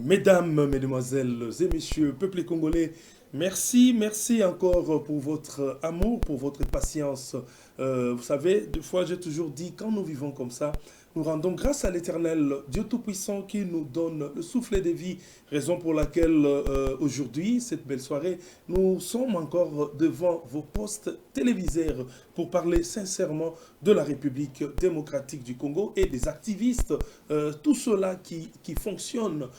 Mesdames, mesdemoiselles et messieurs, peuple congolais, merci, merci encore pour votre amour, pour votre patience. Vous savez, des fois j'ai toujours dit, quand nous vivons comme ça, nous rendons grâce à l'Éternel, Dieu Tout-Puissant, qui nous donne le souffle de vie, raison pour laquelle aujourd'hui, cette belle soirée, nous sommes encore devant vos postes téléviseurs pour parler sincèrement de la République démocratique du Congo et des activistes, tout cela qui fonctionne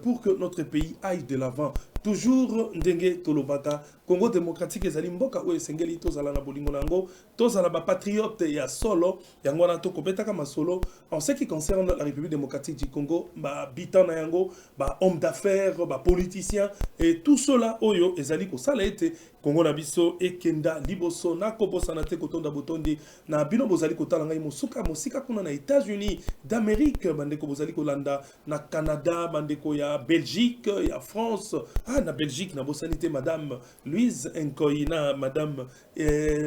pour que notre pays aille de l'avant. Toujours ndenge tolobaka Congo démocratique ezali mboka oyo esengeli tozala na bolingo nango tozala ba patriote ya solo yango wana tokobetaka masolo en ce qui concerne la République démocratique du Congo ba bitan na yango ba homme d'affaires ba politiciens et tout cela oyo ezali kosala ete Congo na biso ekenda liboso na kobosana te kotonda botondi na bino bozali kotala ngai mosuka mosika kuna na États-Unis d'Amérique bandeko bozali kolanda na Canada bandeko ya Belgique ya France na Belgique na bosanité madame Louise Nkoina madame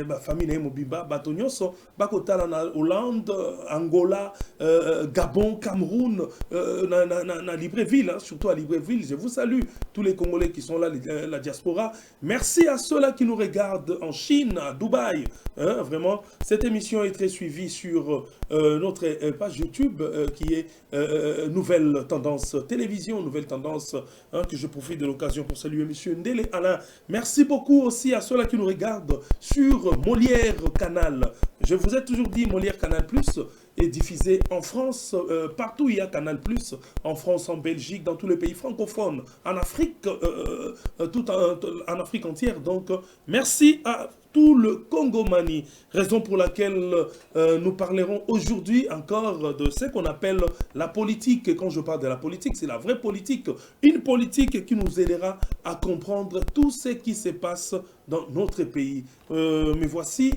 ma famille na mobimba bato nyonso bakotala na Hollande Angola Gabon Cameroun na Libreville surtout à Libreville je vous salue tous les Congolais qui sont là la diaspora merci à ceux-là qui nous regardent en Chine à Dubaï vraiment cette émission est très suivie sur notre page YouTube qui est Nouvelle Tendance Télévision Nouvelle Tendance que je profite de l'occasion pour saluer monsieur Ndele Alain. Merci beaucoup aussi à ceux-là qui nous regardent sur Molière Canal. Je vous ai toujours dit Molière Canal Plus est diffusé en France, partout il y a Canal Plus, en France, en Belgique, dans tous les pays francophones, en Afrique, en Afrique entière. Donc, merci à tout le Congomani, raison pour laquelle nous parlerons aujourd'hui encore de ce qu'on appelle la politique. Et quand je parle de la politique, c'est la vraie politique, une politique qui nous aidera à comprendre tout ce qui se passe dans notre pays. Mais voici,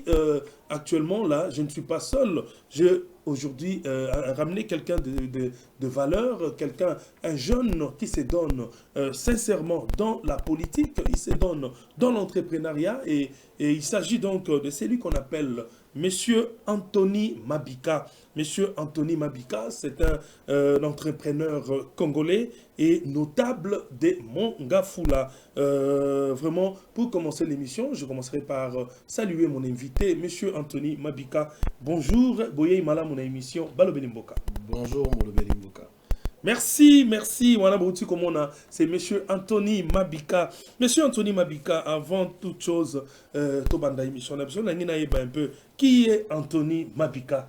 actuellement, là, je ne suis pas seul. J'ai aujourd'hui ramené quelqu'un de valeur, un jeune qui se donne sincèrement dans la politique, il se donne dans l'entrepreneuriat et il s'agit donc de celui qu'on appelle Monsieur Anthony Mabika. Monsieur Anthony Mabika, c'est un entrepreneur congolais et notable de Mongafula. Vraiment, pour commencer l'émission, je commencerai par saluer mon invité, Monsieur Anthony Mabika. Bonjour, Boye Imala, mon émission, Balobelimboka. Bonjour, Balobelimboka. Merci, merci. C'est Monsieur Anthony Mabika. Monsieur Anthony Mabika, avant toute chose, Tobanda émission, un peu, qui est Anthony Mabika?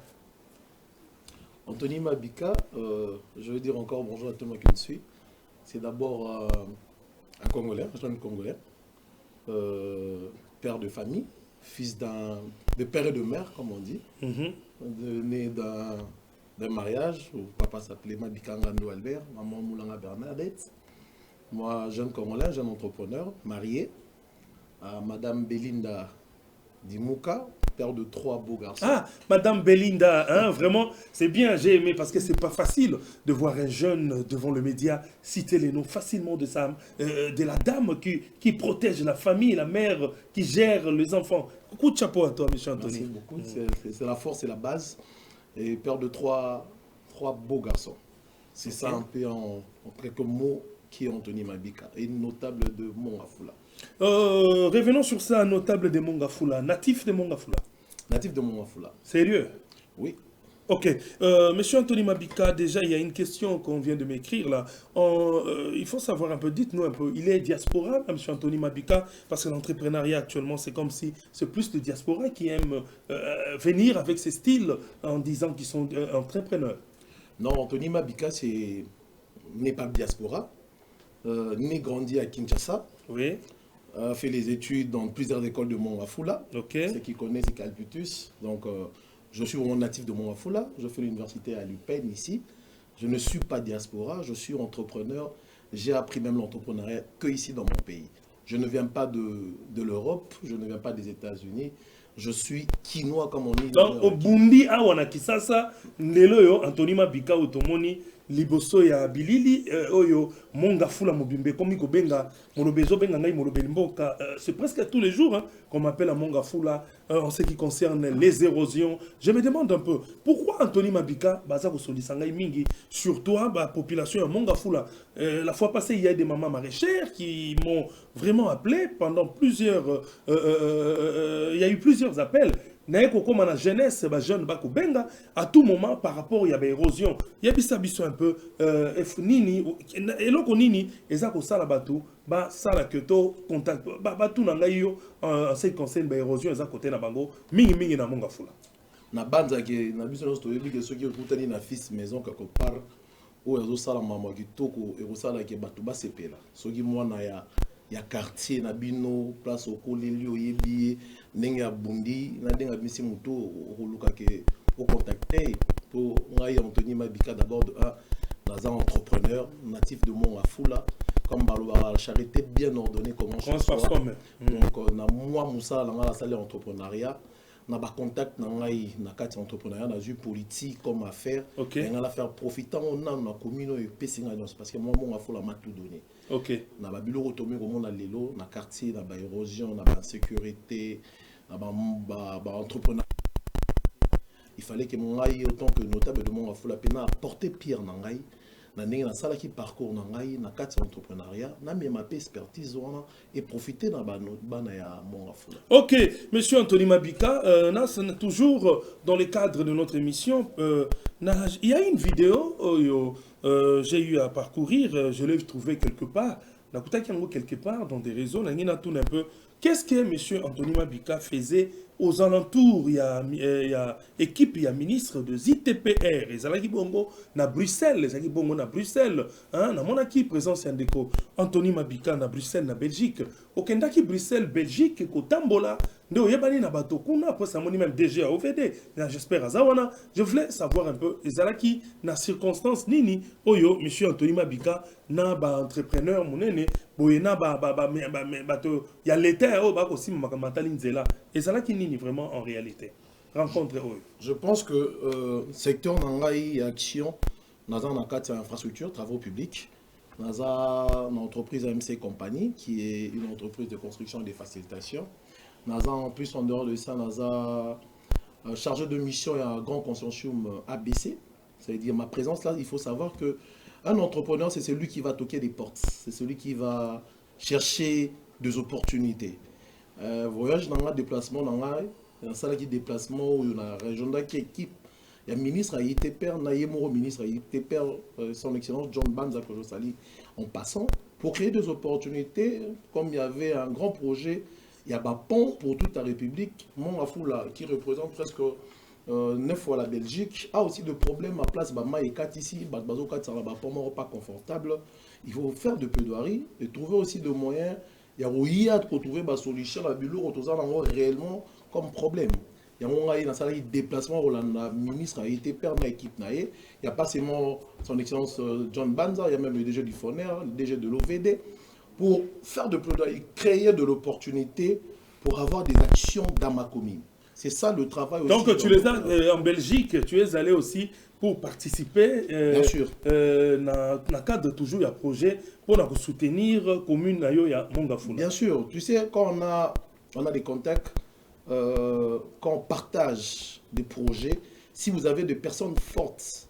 Anthony Mabika, je veux dire encore bonjour à tout le monde qui me suit. C'est d'abord un Congolais, un jeune Congolais, père de famille, fils de père et de mère, comme on dit, né d'un mariage où papa s'appelait Mabika Ngando Albert, maman Moulanga Bernadette. Moi, jeune Congolais, jeune entrepreneur, marié à Madame Belinda Dimouka, père de 3 beaux garçons. Ah, Madame Belinda, hein, vraiment, c'est bien, j'ai aimé parce que c'est pas facile de voir un jeune devant le média citer les noms facilement de la dame qui protège la famille, la mère qui gère les enfants. Coup de chapeau à toi, monsieur Anthony. Merci beaucoup, c'est la force et la base. Et père de 3 beaux garçons. C'est ça un peu en quelques mots qui est Anthony Mabika, et notable de Mongafula. Revenons sur ça, notable de Mongafula, natif de Mongafula. Natif de Mongafula. Sérieux? Oui. Ok. Monsieur Anthony Mabika, déjà, il y a une question qu'on vient de m'écrire là. Il faut savoir un peu, dites-nous un peu, il est diaspora, monsieur Anthony Mabika, parce que l'entrepreneuriat actuellement, c'est comme si c'est plus de diaspora qui aiment venir avec ces styles en disant qu'ils sont entrepreneurs. Non, Anthony Mabika, n'est pas diaspora, né grandi à Kinshasa. Oui. Fait les études dans plusieurs écoles de Mongafula. Ok. Ceux qui connaissent, c'est Calputus. Donc, je suis vraiment natif de Mongafula. Je fais l'université à l'UPEN ici. Je ne suis pas diaspora, je suis entrepreneur. J'ai appris même l'entrepreneuriat que ici dans mon pays. Je ne viens pas de l'Europe, je ne viens pas des États-Unis. Je suis quinois comme on dit. Donc, au Bundi, Awana Kisasa, Nelo, Anthony Mabika, Otomoni, liboso ya bilili oyo monga fula mobimbe komi ko benga molobezo benga ngai molobeli mboka c'est presque tous les jours hein, qu'on m'appelle à monga fula en ce qui concerne les érosions. Je me demande un peu pourquoi Anthony Mabika baza ko solisa ngai mingi sur toi ba population ya monga fula. La fois passée il y a des mamans maraîchères qui m'ont vraiment appelé pendant plusieurs il y a eu plusieurs appels. Naye kokoma na jeunesse ba jeune ba ko benga à tout moment par rapport ya ba érosion ya bisa biso un peu nini eloko nini eza ko sala batu ba sala keto contact ba tout na ngai yo en ce qui concerne ba érosion eza côté na bango mingi na monga fula na banza ke na biso no stoyebi ke soki okutani na fils maison quelque part ou ezo sala mama kitoko e sala ke batu ba sepela soki mwana ya quartier na bino place okoleli oyebi ndenge ya bundi na ndenge ya misi mutu okoluka ke o contacter pour ngai Anthony Mabika d'abord de un entrepreneur natif de Mongafula comme la charité bien ordonnée comment je donc na moi Moussa la salle entrepreneuriat na ba contact na ngai na kati entrepreneuriat na ju politique comme affaire et na la faire profitant on a na commune et pesinga parce que moi Mongafula m'a tout donné. OK. Na ba bilo retomber comme on a lelo na quartier na ba érosion na ba sécurité na ba entrepreneur. Il fallait que mon ngai autant que notable de mon afula pena apporter pierre na ngai na ndenge na sala ki parcours na ngai na kati entrepreneuriat na me ma expertise wana et profiter na bana ya mon afula. OK, monsieur Anthony Mabika, toujours dans le cadre de notre émission il y a une vidéo j'ai eu à parcourir, je l'ai trouvé quelque part, quelque part dans des réseaux, un peu. Qu'est-ce que M. Anthony Mabika faisait aux alentours? Il y a équipe, il y a ministre de ZTPR, et Zalaki Bongo, na Bruxelles, Zalaki Bongo na Bruxelles, hein, na mon équipe présence Yandeko, Anthony Mabika na Bruxelles, na Belgique, au Kendaki Bruxelles, Belgique, Kotambola, Ndo Yabani na Bato Kuna, après ça moni même DG à OVD, j'espère à Zawana. Je voulais savoir un peu, Zalaki, na circonstance nini, Oyo, M. Anthony Mabika, na ba entrepreneur, monene, boyena il y a l'état aussi nzela et ça là qui nini vraiment en réalité rencontre je pense que secteur nangai action naza na kati infrastructure travaux publics naza une entreprise AMC Compagnie qui est une entreprise de construction et de facilitation naza en plus en dehors de ça naza chargé de mission et un grand consortium ABC, ça veut dire ma présence là. Il faut savoir que un entrepreneur, c'est celui qui va toquer des portes, c'est celui qui va chercher des opportunités. Voyage dans un déplacement, dans un salle qui déplacement ou dans la région qui équipe. Il y a un ministre à ITPR, Nayemoro ministre à ITPR, son excellence John Banza que je salue en passant, pour créer des opportunités, comme il y avait un grand projet, il y a un pont pour toute la République, Mongafula, qui représente presque 9 fois la Belgique, a aussi de problèmes à place Bama et 4 ici, Bazo 4 ça va pas confortable. Il faut faire de plaidoirie et trouver aussi des moyens. Il y a où pour trouver des solutions à Bulo réellement comme problème. Il y a un déplacement où la ministre a été permis à l'équipe. Il n'y a pas seulement son excellence John Banza, il y a même le DG du FONER, le DG de l'OVD, pour faire de plaidoirie, créer de l'opportunité pour avoir des actions dans ma commune. C'est ça le travail aussi. Donc tu les as en Belgique, tu es allé aussi pour participer bien sûr. Dans le cadre toujours il y a projet pour soutenir la commune ya Mongafula. Bien sûr, tu sais quand on a des contacts, quand on partage des projets, si vous avez des personnes fortes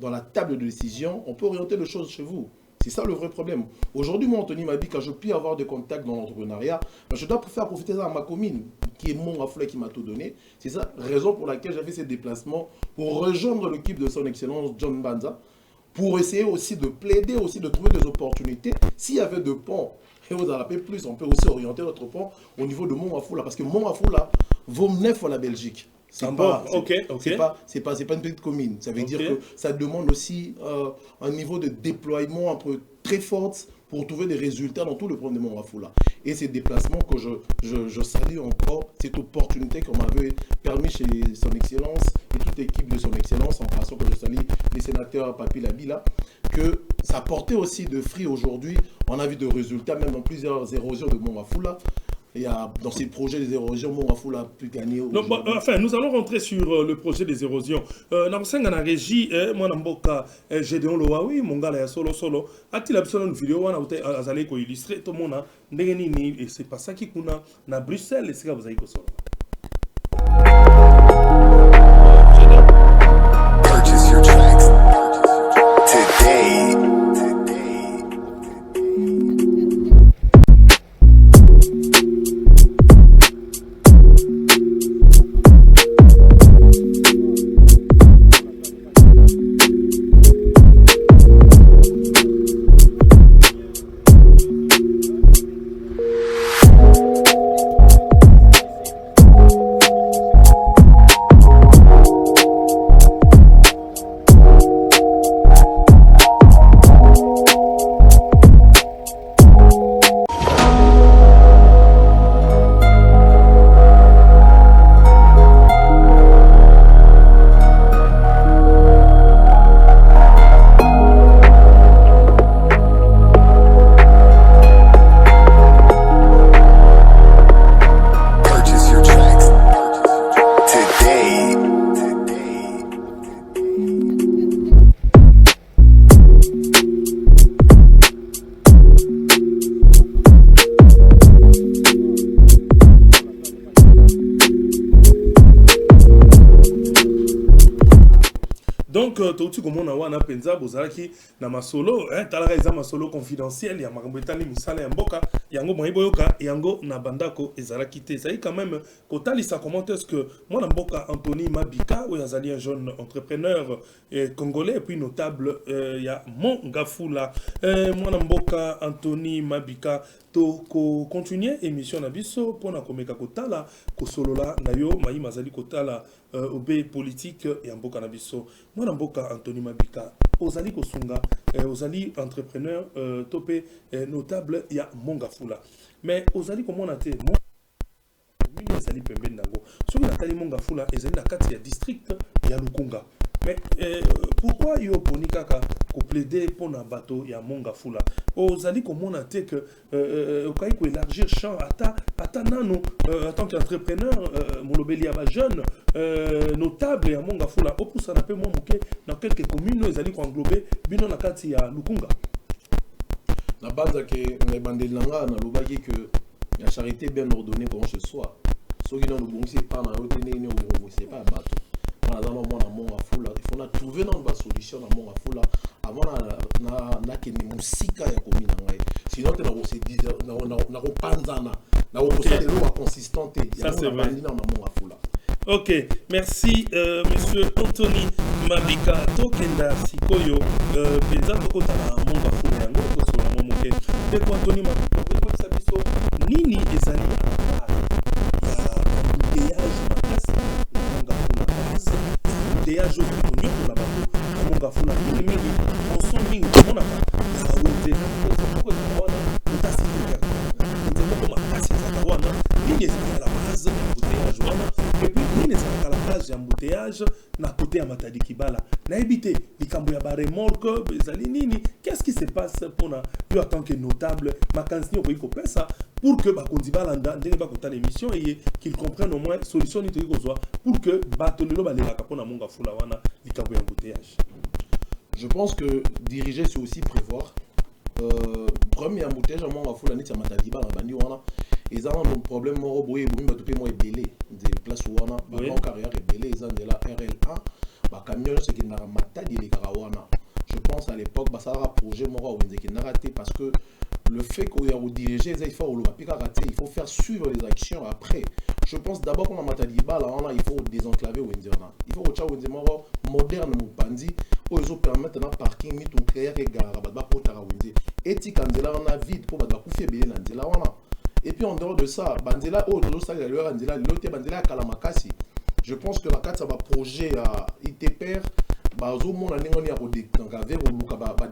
dans la table de décision, on peut orienter les choses chez vous. C'est ça le vrai problème. Aujourd'hui, moi, Anthony Mabika, je peux avoir des contacts dans l'entrepreneuriat, mais je dois faire profiter ça à ma commune, qui est Mongafula, qui m'a tout donné. C'est ça la raison pour laquelle j'ai fait ces déplacements, pour rejoindre l'équipe de son excellence John Banza, pour essayer aussi de plaider, aussi de trouver des opportunités. S'il y avait de ponts, et vous en avez plus, on peut aussi orienter notre pont au niveau de Mongafula, parce que Mongafula vaut 9 fois la Belgique. C'est pas une petite commune. Ça veut dire que ça demande aussi un niveau de déploiement un peu très fort pour trouver des résultats dans tout le problème de Mongafula. Et ces déplacements que je salue encore, cette opportunité qu'on m'avait permis chez son excellence et toute l'équipe de son excellence, en passant que je salue les sénateurs Papi Labila, que ça portait aussi de fruits aujourd'hui. On a vu de résultats, même dans plusieurs érosions de Mongafula. il y a dans ces projets des érosions, mon Afou a pu gagner. Enfin, nous allons rentrer sur le projet des érosions. Dans la régie, moi, Namboka, Gédéon Loawi, mon gars, solo. A-t-il absolument une vidéo, on a illustré tout le monde, et c'est pas ça qui est à Bruxelles, et c'est ce que vous avez solo. Purchase your tracks today. Tauti comme on a wana penza bozalaki na masolo talaka eza masolo confidentiel ya makambo etali misala ya mboka yango moyi boyoka yango na bandako ezalaki te ezali quand même kotalisa comment est-ce que mwana mboka Anthony Mabika oyo azali un jeune entrepreneur congolais et puis notable ya Mongafula mwana mboka Anthony Mabika to ko continuer émission na biso pona komeka kotala kosolola na yo mayi mazali kotala obe politique ya mboka na biso mwana mboka Anthony Mabika ozali kosunga ozali entrepreneur topé notable ya Mongafula mais ozali komona te mini ezali pembeni nango soki natali Mongafula ezali na kati ya district ya Lukunga mais pourquoi yo poni kaka ko plaider pour na bateau ya Mongafula ozali komona te que okai ko élargir champ ata nano en tant qu'entrepreneur molobeli ya ba jeune notable ya Mongafula opusa na pe mo muke dans quelques communes ezali ko englober bino na kati ya Lukunga na base que les bandeli nanga na lobaki que la charité bien ordonnée comme ce soit ceux qui n'ont bon c'est pas na retene ni on c'est pas bateau on a dans Mongafula il faut trouver une solution dans Mongafula avant na que ni musika ya commune ngai sinon tu na se dire na ko panzana na ko ça de l'eau consistante ça c'est vrai dans Mongafula. Ok, merci monsieur Anthony Mabika Tokenda Sikoyo penza tokota na Mongafula yango kosola momoke de ko Anthony Mabika ko sabiso nini ezali embouteillage makasi Mongafula embouteillage oyo na bato Mongafula mingi on mingi mona ka wote ko wana utasi ko makasi za wana nini ezali la base embouteillage wana et puis nini ezali la base embouteillage na côté ya Matadi Kibala na ebité likambo ya ba remorque bezali nini qu'est-ce qui se passe pour na yo en tant que notable makansi ni ko pesa pour que bakondi balanda ndenge bakota l'émission et qu'ils comprennent au moins solution ni to kozwa pour que batolelo balelaka pona Mongafula wana likambo ya embouteillage. Je pense que diriger c'est aussi prévoir premier embouteillage à Mongafula ni ya Matadi Kibala bandi wana ils ont un problème moro boye bomi batopé moi belé des places wana ba long carrière belé ils ont de la RL1 ba camion ce qui n'a Matadi les karawana. Je pense à l'époque bah ça a projet moro wende qui n'a raté parce que le fait qu'on y a diriger il faut faire suivre les actions après. Je pense d'abord qu'on a Matadi Kibala il faut désenclaver wende wana il faut que wende moro moderne mopandi où ils ont permettre un parking ni tout créer et gara ba potara wende éthique nzela wana vide pour ba kufie belé na nzela wana. Et puis en dehors de ça, Bandela, je pense que la carte ça va projet à ITPR,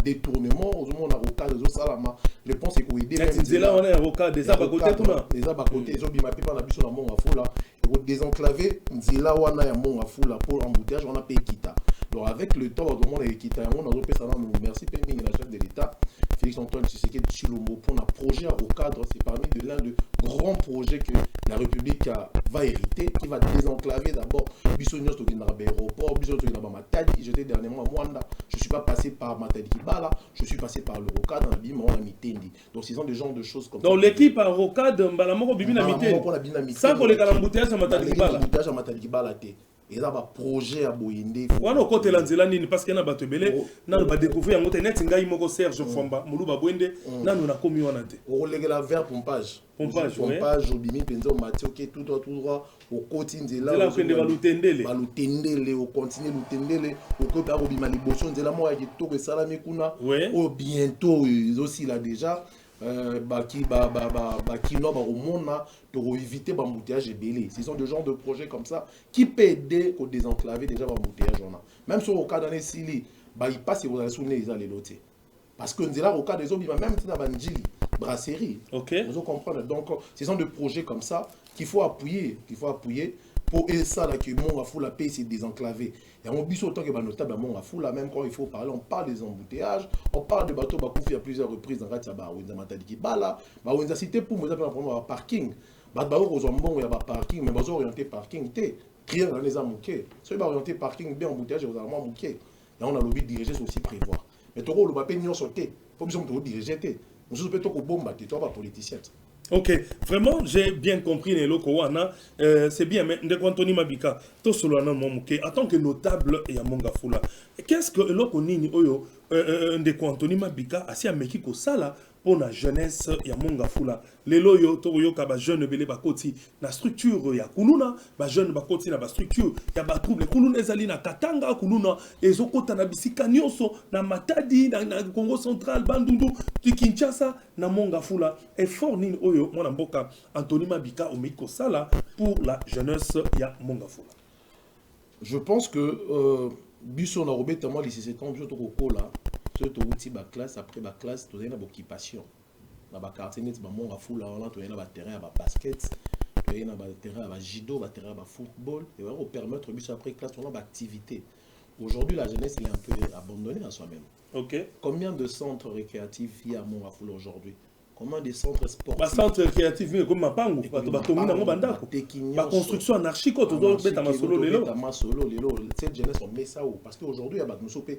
détournement, je pense que désenclaver pour embouteillage, on a payé Kita. Donc avec le temps, on a Kita, on a merci la chef de l'État. Félix Antoine Tshisekedi Tshilombo pour un projet au cadre, c'est parmi l'un des grands projets que la République va hériter, qui va désenclaver d'abord Bissonios Tokinaba aéroport, Bissonios Tokinaba Matadi. J'étais dernièrement à Mwanda, je ne suis pas passé par Matadi Kibala, je suis passé par le Rocade, en Bima, en Mitendi. Donc ce sont des genres de choses comme ça. Donc l'équipe à Rocade, Mbalamoko Bibina Mitendi. Ça pour les calambouteages à Matadi Kibala. Les à Matadi Kibala. Et là, un projet à Boyende. Wana côté lanzela nini parce que na bato belé na ba découvrir ngote net ngai moko Serge Fomba muluba Bwende na na komi wana te. O legela vers pompage obimi penza o matio ke tout droit au côté nzela la kende balutendele o continuer lutendele o côté a obima liboso nzela mo ya kitoko salami kuna o bientôt aussi là déjà qui no ba omona pour éviter l'embouteillage belé. Ce sont des genres de projets comme ça qui peuvent aider au désenclaver déjà l'embouteillage. Même sur le cas d'année Sili, il passe et vous allez souvenir les lotés. Parce que nous au cas des autres, même si dans Bandjili, brasserie. Ok. Vous comprenez. Donc, ce sont des projets comme ça qu'il faut appuyer pour aider ça là que mon fou la paix c'est désenclavé. Et on dit autant que notable à mon fou là même quand il faut parler, on parle des embouteillages, on parle de bateaux bakoufi à plusieurs reprises dans Ratia ba Wenza Matadi Bala, ba Wenza cité pour nous appeler un parking. Ba aux ombons il y a parking mais bazo orienté parking té. Rien dans les amouqués. Ceux ba orienté parking bien embouteillage aux allemands mouqués. Et on a l'objet de diriger aussi prévoir. Mais toko le ba pe nyon sauter. Faut bien me diriger té. Nous peut toko bomba té toi pas politicien. Ok, vraiment, j'ai bien compris les locaux. C'est bien, mais Anthony Mabika, tout cela, en tant que notable et à Mongafula, qu'est-ce que l'oko nini oyo Anthony Mabika a si ameki ko sala pour la jeunesse ya Mongafula. Les loyo toyo ka ba jeune belé ba koti na structure ya kuluna, ba jeune ba koti na ba structure ya ba trouble kuluna ezali na Katanga kuluna ezokota na bisika nyonso na Matadi na Congo central Bandundu Kinshasa na Mongafula. Effort nini oyo mwana mboka Anthony Mabika omeko sala pour la jeunesse ya Mongafula. Je pense que biso na robeta moi lycée 7 ans biso to kokola surtout outil ba classe après ba classe to na occupation na ba quartier net ba Mongafula on to na ba terrain ba basket to na ba terrain ba judo ba terrain ba football et va permettre biso après classe on a ba activité. Aujourd'hui la jeunesse elle est un peu abandonnée à soi-même. OK. Combien de centres récréatifs il y a à Mongafula aujourd'hui? Comment des centres sportifs? Centre créatif comme Mapango, la construction anarchique, cette jeunesse on met ça où? Parce qu'aujourd'hui, il y a des gens qui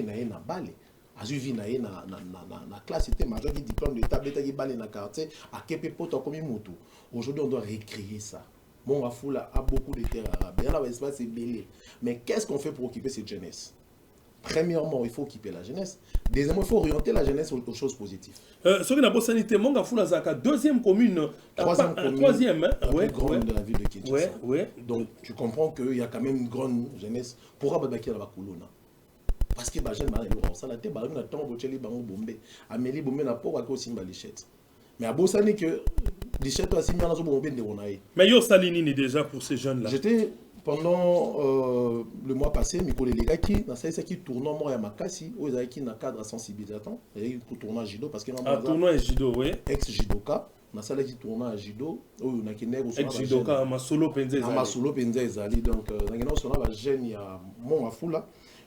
ont na balle. Azuvi na classe, c'était major qui diplôme de tablette qui balle dans le quartier, à Kepepo, comme Mutu. Aujourd'hui, on doit récréer ça. Mongafula a beaucoup de terres arabes. Il y a un espace belé. Mais qu'est-ce qu'on fait pour occuper cette jeunesse? Premièrement, il faut occuper la jeunesse. Deuxièmement, il faut orienter la jeunesse sur quelque chose de positif. Ce qui n'a pas sanité, Mongafula Zaka, deuxième commune, troisième, grande de la ville de Kinshasa. Donc, tu comprends qu'il y a quand même une grande jeunesse pour abattre la Bakulona. Parce que les jeunes, ça la tête, ils attendent que les bancs bombés. Amélie Bombé n'a pas aussi une lichette. Mais à Bossani, que lichette a signé dans un bombé de Ronaï. Mais yo Salinini déjà pour ces jeunes-là. J'étais pendant le mois passé, Mikole Legaki, dans ce qui tournait moi à Makassi, où ils avaient qui dans le cadre de sensibilisation, et pour tourner à Jido, parce que un tournoi à Jido, oui. Ex-Jidoka, dans ce qui tournait à Jido, où on a qui n'est pas ex-Jidoka, Masolo Penzé. Masolo Penzé, donc, on a un jeune, il y a mon Afula,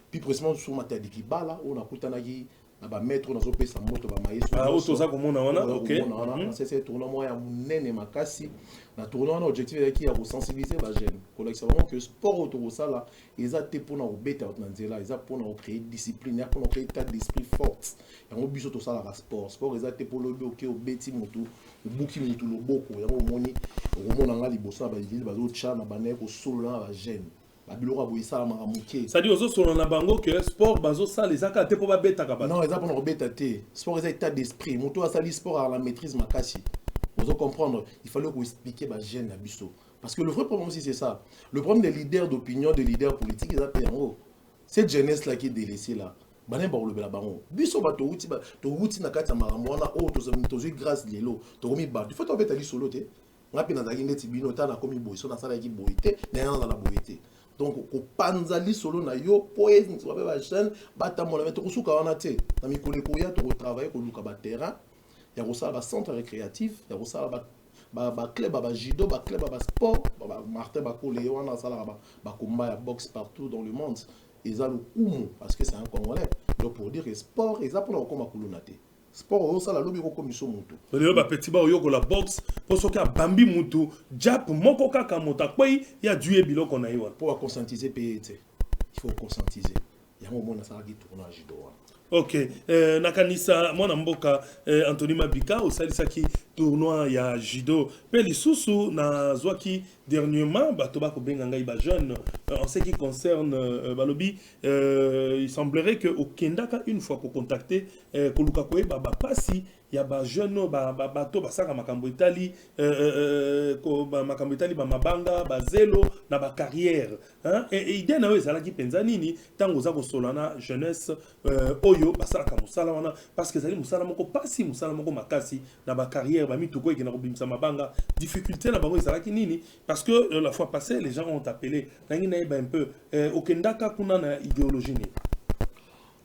puis précisément sur Matadi Kibala, où on a Koutanagi. Ba mettre dans opé sa moto ba maïs otoza komona wana OK c'est tournoi ya munene makasi na tournoi na objectif qui a sensibiliser ba jeune collecte vraiment que sport autour ça là ils a été pour na obeta na nzela ils a pour na créer discipline pour na créer état d'esprit fort et on biso to ça la sport ils a été pour le OK obeti moto buki moto loboko ya moni omona nga liboso ba lili ba zo tcha na bane ko solo na ba jeune. C'est-à-dire aux na bango que sport bazo ça les akate pour ba beta kabata. Non, ils a pour beta té. Sport est état d'esprit. Moto a sali sport à la maîtrise makasi. Vous comprendre, il fallait qu'on explique ba jeune abisso. Parce que le vrai problème aussi c'est ça. Le problème des leaders d'opinion, des leaders politiques, ils appellent en haut. Cette jeunesse là qui est délaissée là. Bané ba le bela bango. Biso ba to wuti na kati marambo na o to grâce lelo. To mi ba. Il faut to beta li solo té. Ngapi na zaki ndeti bino ta na komi boy so na sala ki boyité, na na la boyité. Donc, au panzali solo na yo, poèse, nous sommes pas jeunes, batamola, mais tu as souka wana te. Na mikole koya, tu travailler ko luka ba terrain, ya ko sala ba centre récréatif, ya ko sala ba club ba judo, ba club ba sport, ba Martin ba ko le wana sala ba combat ya boxe partout dans le monde. Ils ont le kumu parce que c'est un Congolais. Donc pour dire que sport, ils apprennent comment kuluna te. sport ça la lobi ko komiso mutu le ba petit ba oyoko la boxe pour soka bambi mutu jap moko kaka mota kwai ya dué biloko na yiwa pour conscientiser PET il faut conscientiser ya mo mona ça qui tournage do. Ok, nakanisa mwana mboka Anthony Mabika osalisaki tournoi ya judo pe lisusu na zwaki dernièrement bato ba ko benga ngai ba jeune en ce qui concerne balobi il semblerait que okendaka une fois ko contacter ko luka ko ba pasi ya ba jeune bato basaka makambo etali ko makambo etali ba mabanga ba zelo na ba carrière hein et idée na ezala ki penza nini tango za ko solana jeunesse oyo basalaka musala wana parce que zali musala moko pasi musala moko makasi na ba carrière ba mituko ekina ko bimisa mabanga difficulté na bango ezala ki nini parce que la fois passée les gens ont appelé nangi na un peu okendaka kuna na idéologie ni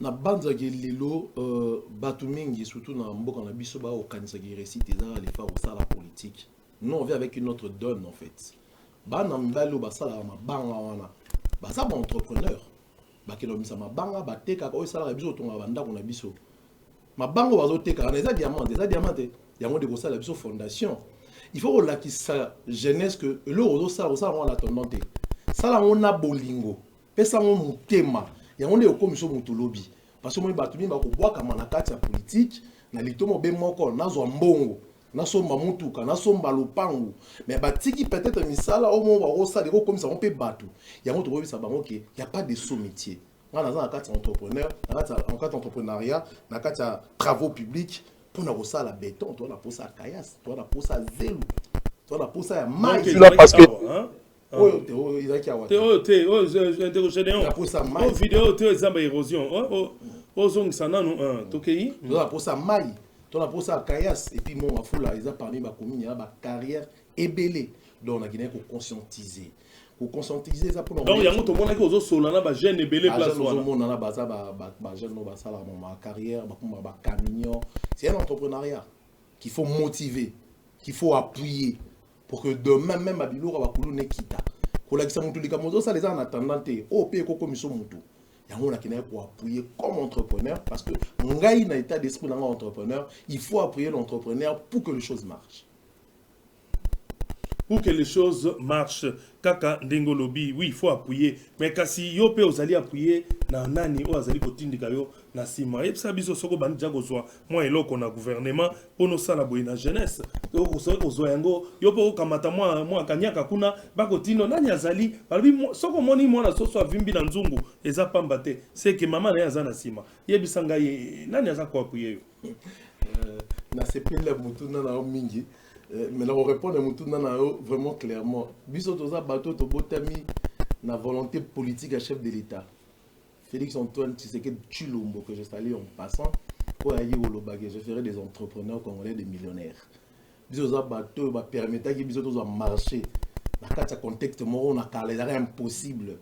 na banza gelelo batu mingi surtout na mboka na biso ba okanisa ki récite ezala les faire au la politique. Nous on vient avec une autre donne en fait. Ba na mbalo ba sala mabanga wana ba sa ba entrepreneur ba kelo misa mabanga ba teka ko sala biso tonga banda ko na biso mabanga bazo teka na eza diamant yango de ko sala biso fondation. Il faut la qui sa jeunesse que le ozo sala on la tendante sala on a bolingo pesa on mutema yango de commission mutulobi parce que moi batu mi ba ko bwa kama na kati ya politique na litomo be moko na zo mbongo na somba mutuka na somba lopangu mais batiki peut-être misala au moment ba osala ko comme ça on peut batu yango to robisa bango ke y a pas de sous-métier na za kati entrepreneur na kati entrepreneuriat na kati ya travaux publics pour na osala béton to na posa kayas to na posa zelu to na posa ya mai parce que il a qui a vidéo te zamba érosion ozong sana no tokei to na posa mai to na posa kayas et puis mon afula ils a parmi ma commune ba carrière ebelé donc on a gagné pour conscientiser ça pour donc yango to mona ko zo solana ba jeune ebelé place wana mona na baza ba jeune no ba sala ma carrière ba camion c'est un entrepreneuriat qu'il faut motiver qu'il faut appuyer pour que demain même à biloko ba kulu ne kita ko la kisa mutu likamozo ça les en attendant te o pe ko komiso mutu yango na kina pour appuyer comme entrepreneur parce que ngai na état d'esprit dans entrepreneur il faut appuyer l'entrepreneur pour que les choses marchent. Pour que les choses marchent, kaka ndengo lobby, oui, il faut appuyer. Mais kasi yo pe ozali appuyer na nani o azali kotindika yo na sima. Et ça biso soko bandi jago zwa. Moi eloko na gouvernement pour no sala boy na jeunesse. Yo ko zo yango yo po kamata moi kanyaka kuna bako tindo nani azali. Balobi soko moni mwana soso avimbi na nzungu eza pamba te. C'est que maman na aza na sima. Yebisanga ye nani aza ko appuyer yo. Na sepele mutu na na mingi. Mais on répond à tout vraiment clairement. Biso toza bateau to botami na volonté politique à chef de l'État. Félix Antoine Tshisekedi Tshilombo que je salue en passant pour aller au Lobagé, je ferai des entrepreneurs congolais des millionnaires. Biso toza bateau ba permettre que biso toza marcher. Na kati contexte moro on a calé impossible.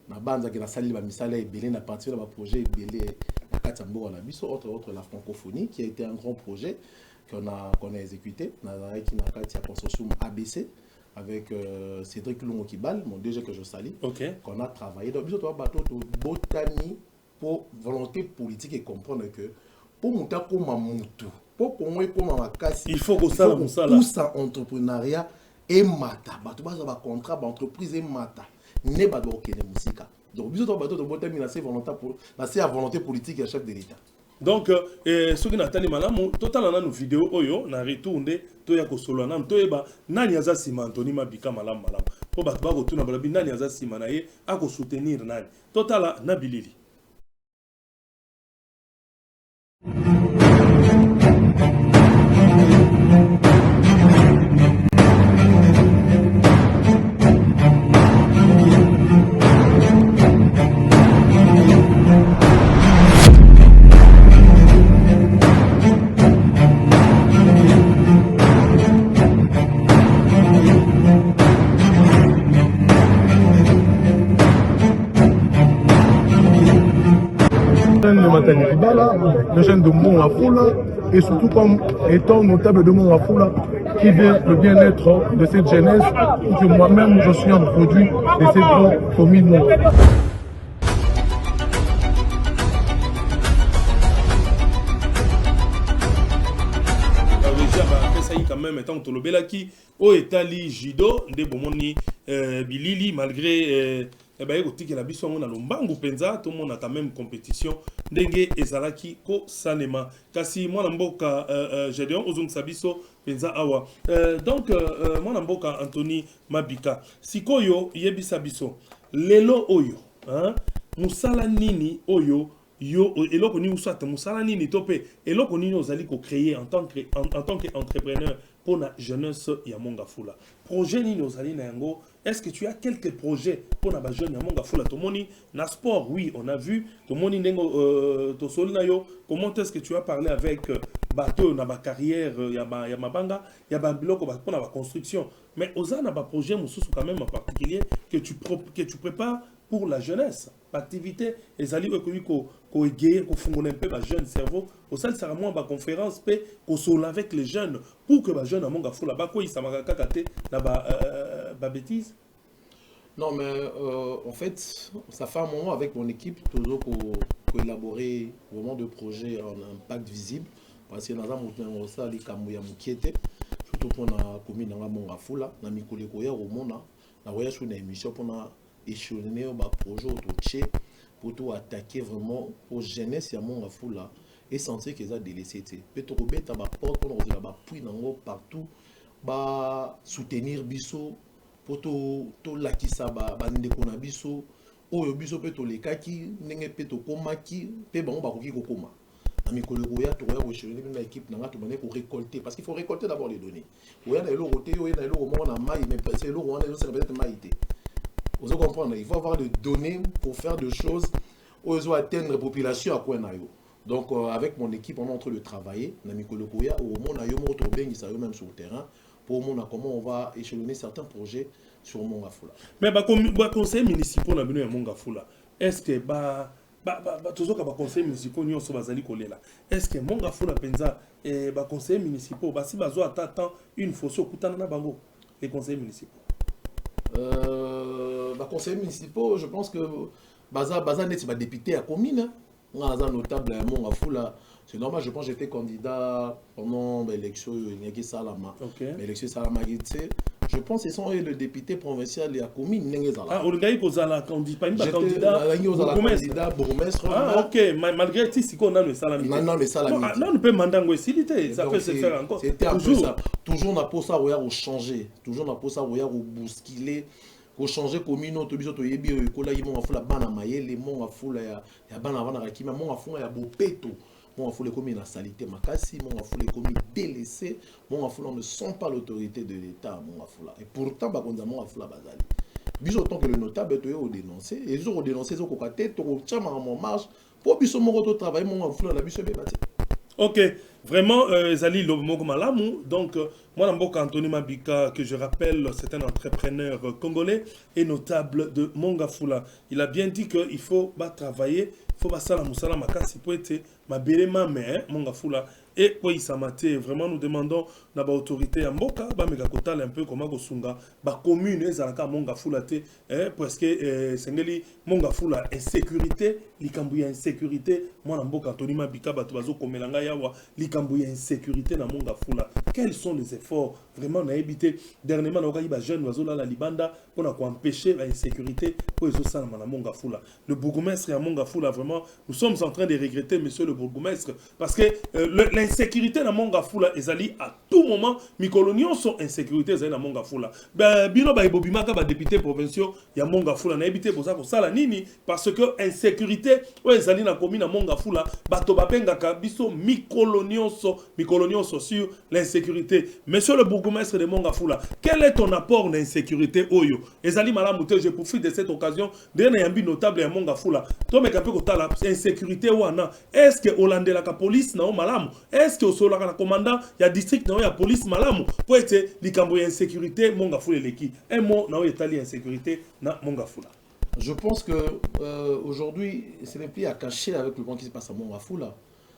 Na banza ki na sali ba misala ebelé na partir de ba projet ebelé na kati mbo na biso entre autres la francophonie qui a été un grand projet qu'on a exécuté dans la consortium ABC avec Cédric Lungo Kibal, mon DG que je salue, qu'on a travaillé. Donc, nous avons botani pour volonté politique et comprendre que pour monter comme un moutou, pour moi comme un casse, il faut que ça tout ça entrepreneuriat et mata, tout ça contrat entreprise et mata, ne pas doit aucune musique. Donc, nous avons botani la volonté politique et chef de l'État. Donc ce qui natali malamu total na vidéo oyo na retourner to ya ko solo na to eba nani aza sima Anthony Mabika malamu po ba ko tuna balabi nani aza sima na ye ako soutenir nani total na bilili. Le jeune de Mont-Afoula et surtout comme étant notable de Mont-Afoula qui veut le bien-être de cette jeunesse et que moi-même je suis un produit de cette grande commune. ça quand même étant tolobelaki au etali judo nde bomoni bilili malgré que la biso na lombangu penza tout le monde a quand même compétition ndenge ezalaki ko salema kasi mwana mboka Gédéon ozung sabiso penza awa donc mwana mboka Anthony Mabika sikoyo yebisa biso lelo oyo hein musala nini oyo yo eloko ni usate musala nini tope eloko nini ozali ko créer en tant que entrepreneur pour la jeunesse ya Mongafula projet nini ozali na yango. Est-ce que tu as quelques projets pour la jeune Yamonga Fula Tomoni na sport? Oui, on a vu Tomoni Nengo Tosolnayo. Comment est-ce que tu as parlé avec bateau na ba carrière ya mabanga ya ba biloko pour la construction? Mais Ozana ba projet mususu quand même en particulier que tu prépares pour la jeunesse. L'activité ezali ko égayer ko fungona un peu ba jeune cerveau. Au sein sera moins ba conférence pe ko sola avec les jeunes pour que ba jeune Yamonga Fula ba ko isamaka kakate na ba bêtise. Non, mais en fait, ça fait un moment avec mon équipe, toujours pour élaborer vraiment de projets en impact visible. Parce que nous avons ça, les Kamouya Moukiete, surtout pour la commune de Mongafula, dans les collègues au monde, nous avons une émission pour échelonner un projet pour attaquer vraiment aux jeunesses à Mongafula et sentir qu'ils ont délaissé. Peut-être que nous avons porte, nous avons partout, soutenir Bisso. Pour to lakisa ba ndeko na biso oyo biso pe to lekaki ndenge pe to komaki pe bango ba koki kokoma na mikolo ya to ya ko chéri na équipe na ngato bane ko récolter parce qu'il faut récolter d'abord les données oya na elo roté oya na elo mo na mai mais c'est elo wana elo c'est peut-être maïté vous comprenez il faut avoir des données pour faire des choses oyo atteindre population à quoi na yo. Donc avec mon équipe on est en train de travailler na mikolo ya au mo na yo mo to bengi ça yo même sur le terrain pour moi, comment on va échelonner certains projets sur Mongafula. Mais les conseils municipaux na bino ya Mongafula, est-ce que toujours que les conseils municipaux n'y sont pas allés coller là. Est-ce que Mongafula penza les conseils municipaux si bazo attend une fois au kutana na bango les conseils municipaux. Les conseils municipaux, je pense que baza net ba député à commune, on a notable à Mongafula. C'est normal, je pense que j'étais candidat pendant l'élection Salama. L'élection Salama, je pense que ce sont le député provincial et la commune. Ah, on a eu candidat bourgmestre. Ah, ok, malgré tout, si on a le Salami. Non, le Salami. Non, on peut demander une ça peut se faire encore. C'était un peu ça. Toujours on a pour ça, on a changé. Toujours on a pour ça, on a bousculé. Ko changer commune to biso to yebi ko la yimo afula bana mayele mo afula ya bana bana rakima mo afula ya bopeto. Mon affolé comme une salité makasi, mon affolé comme une délaissé, mon affolé ne sont pas l'autorité de l'État, mon affolé. Et pourtant, mon affolé bazali. Bis autant que le notable est au dénoncé, et ils ont dénoncé ce qu'on a tête, au tchama en marche, pour bis au mon travail, mon affolé la bis bébati. Ok, vraiment, Zali Lomogomalamu, donc, moi, Namboka Anthony Mabika, que je rappelle, c'est un entrepreneur congolais et notable de Mongafula. Il a bien dit qu'il faut travailler. Il faut passer la moussala makasi pour être ma belle maman Mongafula et pour Isamate. Vraiment nous demandons na ba autorité à Mboka ba megakotale un peu comme Gosunga ba commune ezalaka Mongafula te parce que sengeli Mongafula insécurité likambuya insécurité moi na Mboka Anthony Mabika bato bazo komelanga yawa likambuya insécurité na Mongafula. Quels sont les efforts vraiment na éviter dernièrement na okayi ba jeune bazo la libanda pour na empêcher la insécurité pour ezo sala na Mongafula. Le bourgmestre à Mongafula vraiment nous sommes en train de regretter monsieur le bourgmestre parce que l'insécurité dans Mongafula ezali à tout moment mikolonion sont insécurité ezali na Mongafula bino ba ibobimaka ba député provinciaux ya Mongafula na éviter boza ko sala nini parce que insécurité o ezali na commune na Mongafula bato bapengaka biso mikolonion so sur l'insécurité. Monsieur le bourgmestre de Mongafula, quel est ton apport dans l'insécurité oyo ezali malamu te? Je profite de cette occasion de na yambi notable ya Mongafula to me kapeko tala insécurité wana. Est-ce que Hollande la police na malamu? Est-ce que au solaka la commandant ya district na ya police malamu pour être likambo ya insécurité Mongafula leki un mot na etali insécurité na Mongafula? Je pense que aujourd'hui ce n'est plus à cacher avec le point qui se passe à Mongafula.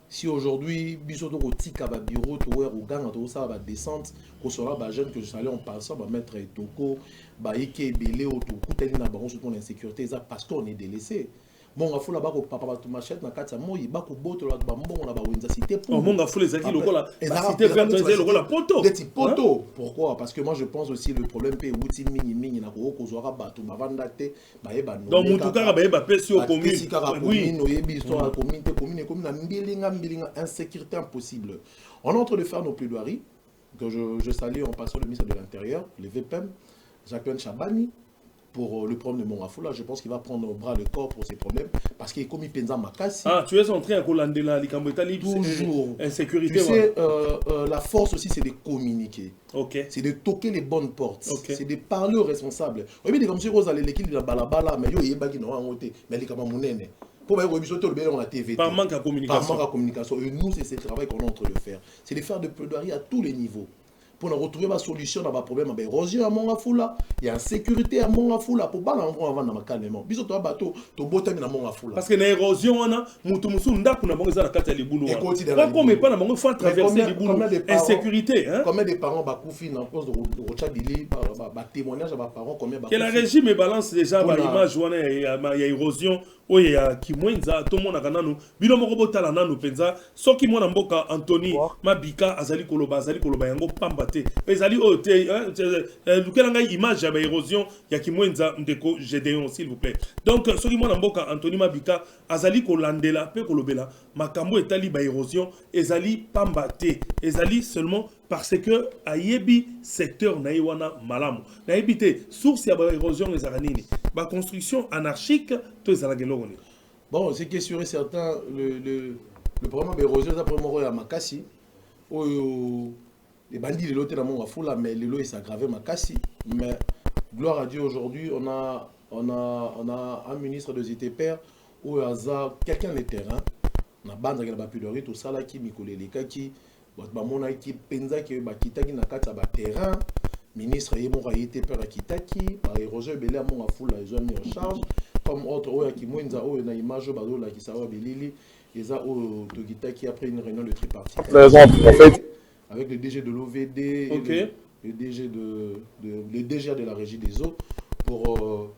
Si aujourd'hui bisoto ko tika ba bureau to wer ou ganga to ça va descente ko sera ba jeune que je salais en passant ba mettre etoko ba ike belé au to kuteli na bango sur ton insécurité ça parce qu'on est délaissé. Monga Foula bako papa bato machette na kati ya moyi bako boto la bambongo na ba wenza cité pour Monga Foula ezaki lokola cité verte ezaki lokola poto. Des poto. Pourquoi? Parce que moi je pense aussi le problème pe wuti mingi na ko kozwaka bato bavanda te ba yeba no. Donc mutuka ba yeba pesi au commune. Oui, no yebi histoire commune na mbilinga insécurité impossible. On est en train de faire nos plaidoiries que je salue en passant le ministre de l'Intérieur, le VPM, Jacques Chabani, pour le problème de Monga Foula. Je pense qu'il va prendre au bras le corps pour ces problèmes parce qu'il est commis Penza Makassi. Ah, tu es en train de Kolandela, toujours. Insécurité. Tu sais, la force aussi, c'est de communiquer. Okay. C'est de toquer les bonnes portes. Okay. C'est de parler aux responsables. Oui, mais comme si vous allez l'équipe de la balabala, mais il y a des gens qui mais les camarades pour la TV. Par manque à communication. Par manque à communication. Et nous, c'est ce travail qu'on est en train de faire. C'est de faire des plaidoiries à tous les niveaux. Pour retrouver ma solution dans ma problème avec l'érosion à Monga Foula, il y a insécurité à Monga Foula pour pas l'envoyer avant dans ma calmement. Biso to bateau to botam na Monga Foula. Parce que la érosion on a mutu musu ndaku na bango za na kati ya libulu. Pourquoi mais pas na bango faut traverser libulu insécurité hein. Combien de parents ba koufi na cause de Rochadili ba témoignage à ba parents combien ba. Que la régime balance déjà ba image wana ya érosion oyo ya Kimwenza to mona kananu bino moko botala nanu penza soki mona mboka Anthony Mabika azali koloba yango pamba te ezali o te lukela ngai image ya ba érosion ya Kimwenza ndeko Gédéon s'il vous plaît. Donc soki mona mboka Anthony Mabika azali kolandela pe kolobela makambo etali ba érosion ezali pamba te ezali seulement parce que ayebi secteur na wana malamu na ebité source ya ba érosion ezanini ba construction anarchique to ezalagelo. Bon, c'est que sûr et certain le problème d'érosion c'est vraiment à Makassi les bandits de l'autre dans Monga Foula mais le lot est aggravé Makassi mais gloire à Dieu aujourd'hui on a un ministre de ZTPR où quelqu'un de terrain on a bande avec la plaidoirie tout ça là qui mikolé qui bamona qui penza qui bakitaki na kati ba terrain ministre Yemonga ZTPR akitaki par érosion belé à Monga Foula ils ont mis en charge comme autre oya Kimwenza oyo na image bazola ki sawa bilili eza o togitaki après une réunion de tripartite. En fait avec le DG de l'OVD okay. le DG le DG de la régie des eaux pour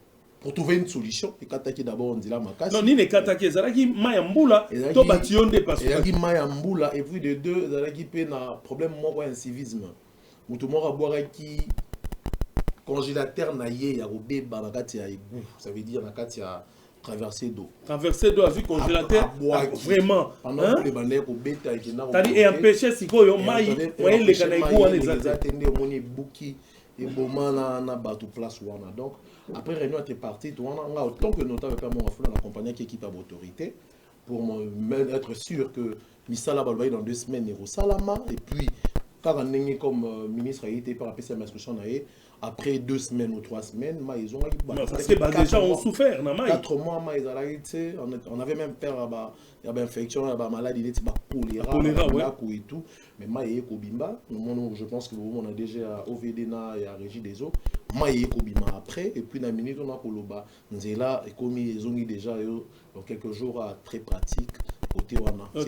trouver une solution et kataki d'abord on dit là Makassi. Non ni ne kataki zalaki mayambula to bationde parce que zalaki mayambula et puis de deux zalaki pe na problème moko un civisme. Mutu moko boire qui congélateur naïe ya robeba na kati ya égout ça veut dire na kati ya traversée d'eau avec congélateur vraiment pendant que les bandits ko beta et na tali et empêcher sikoyo mai moyen le kana égout on les attendait moni buki et bomana na bateau place wana donc après réunion était parti toi on a autant que notable pas mon affaire l'accompagner qui équipe à autorité pour être sûr que Misala va dans 2 semaines et Salama et puis quand on comme ministre a été par la PCM instruction après 2 semaines ou 3 semaines, ils ont parce que déjà on souffert 4 mois, on avait même peur il y avait infection, il y avait maladie, il y avait choléra et tout. Mais maïe kobimba, je pense que on a déjà OVD na et à régie des eaux. Maïe kobimba après et puis na minute on a koloba nzela et comme ils ont déjà dans quelques jours très pratique.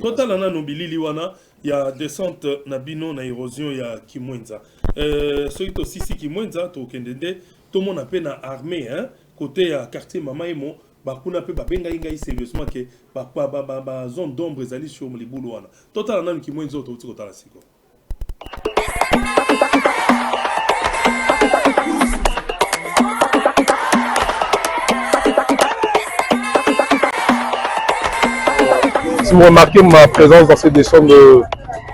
Total na nobilili wana ya descente na bino na érosion ya Kimwenza. Soki to sisi Kimwenza to kendende to mona pe na armée hein côté ya quartier Mama Emo bakuna pe babenga inga sérieusement que ba zone d'ombre ezali sur libulu wana. Total na Kimwenza to tiko tala siko. Si vous remarquez ma présence dans cette descente de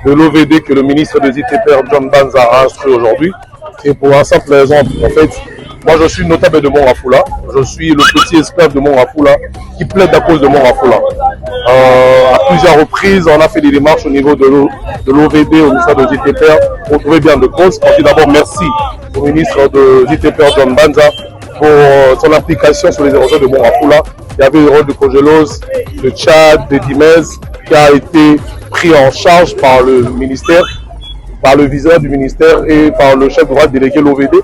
l'OVD que le ministre des ITPR, John Banza, a instruit aujourd'hui, et pour un simple raison, en fait, moi je suis notable de Monga Foula, je suis le petit esclave de Monga Foula qui plaide à cause de Monga Foula. À plusieurs reprises, on a fait des démarches au niveau de l'OVD, au ministère des ITPR, pour trouver bien de cause. Je dis d'abord merci au ministre des ITPR, John Banza, pour son implication sur les érosions de Monga Foula. Il y avait le rôle de Cogelos, de Tchad, de Dimez, qui a été pris en charge par le ministère, par le viseur du ministère et par le chef de droit délégué l'OVD.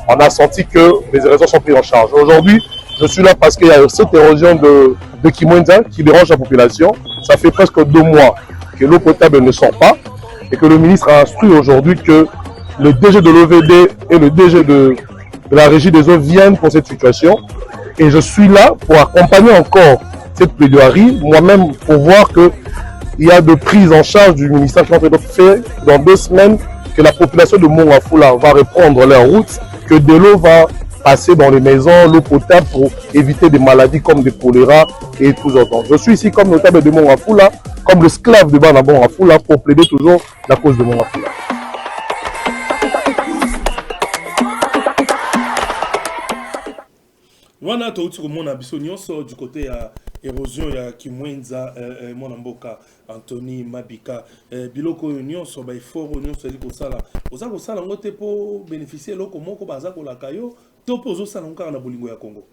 On a senti que les érosions sont prises en charge. Aujourd'hui, je suis là parce qu'il y a cette érosion de Kimwenza qui dérange la population. Ça fait presque 2 mois que l'eau potable ne sort pas et que le ministre a instruit aujourd'hui que le DG de l'OVD et le DG de la régie des eaux viennent pour cette situation. Et je suis là pour accompagner encore cette plaidoirie, moi-même, pour voir qu'il y a de prise en charge du ministère qui va être fait dans 2 semaines, que la population de Mongafula va reprendre leur route, que de l'eau va passer dans les maisons, l'eau potable pour éviter des maladies comme des choléra et tout autant. Je suis ici comme notable de Mongafula, comme le esclave de Bana Mongafula, pour plaider toujours la cause de Mongafula. Wana touti komona biso nyonso du côté ya érosion ya Kimwenza mwana mboka Anthony Mabika biloko nyonso ba effort nyonso eli kosala oza kosala ngote po bénéficier loko moko baza kolaka yo to po zo sala ngaka na bolingo ya Congo.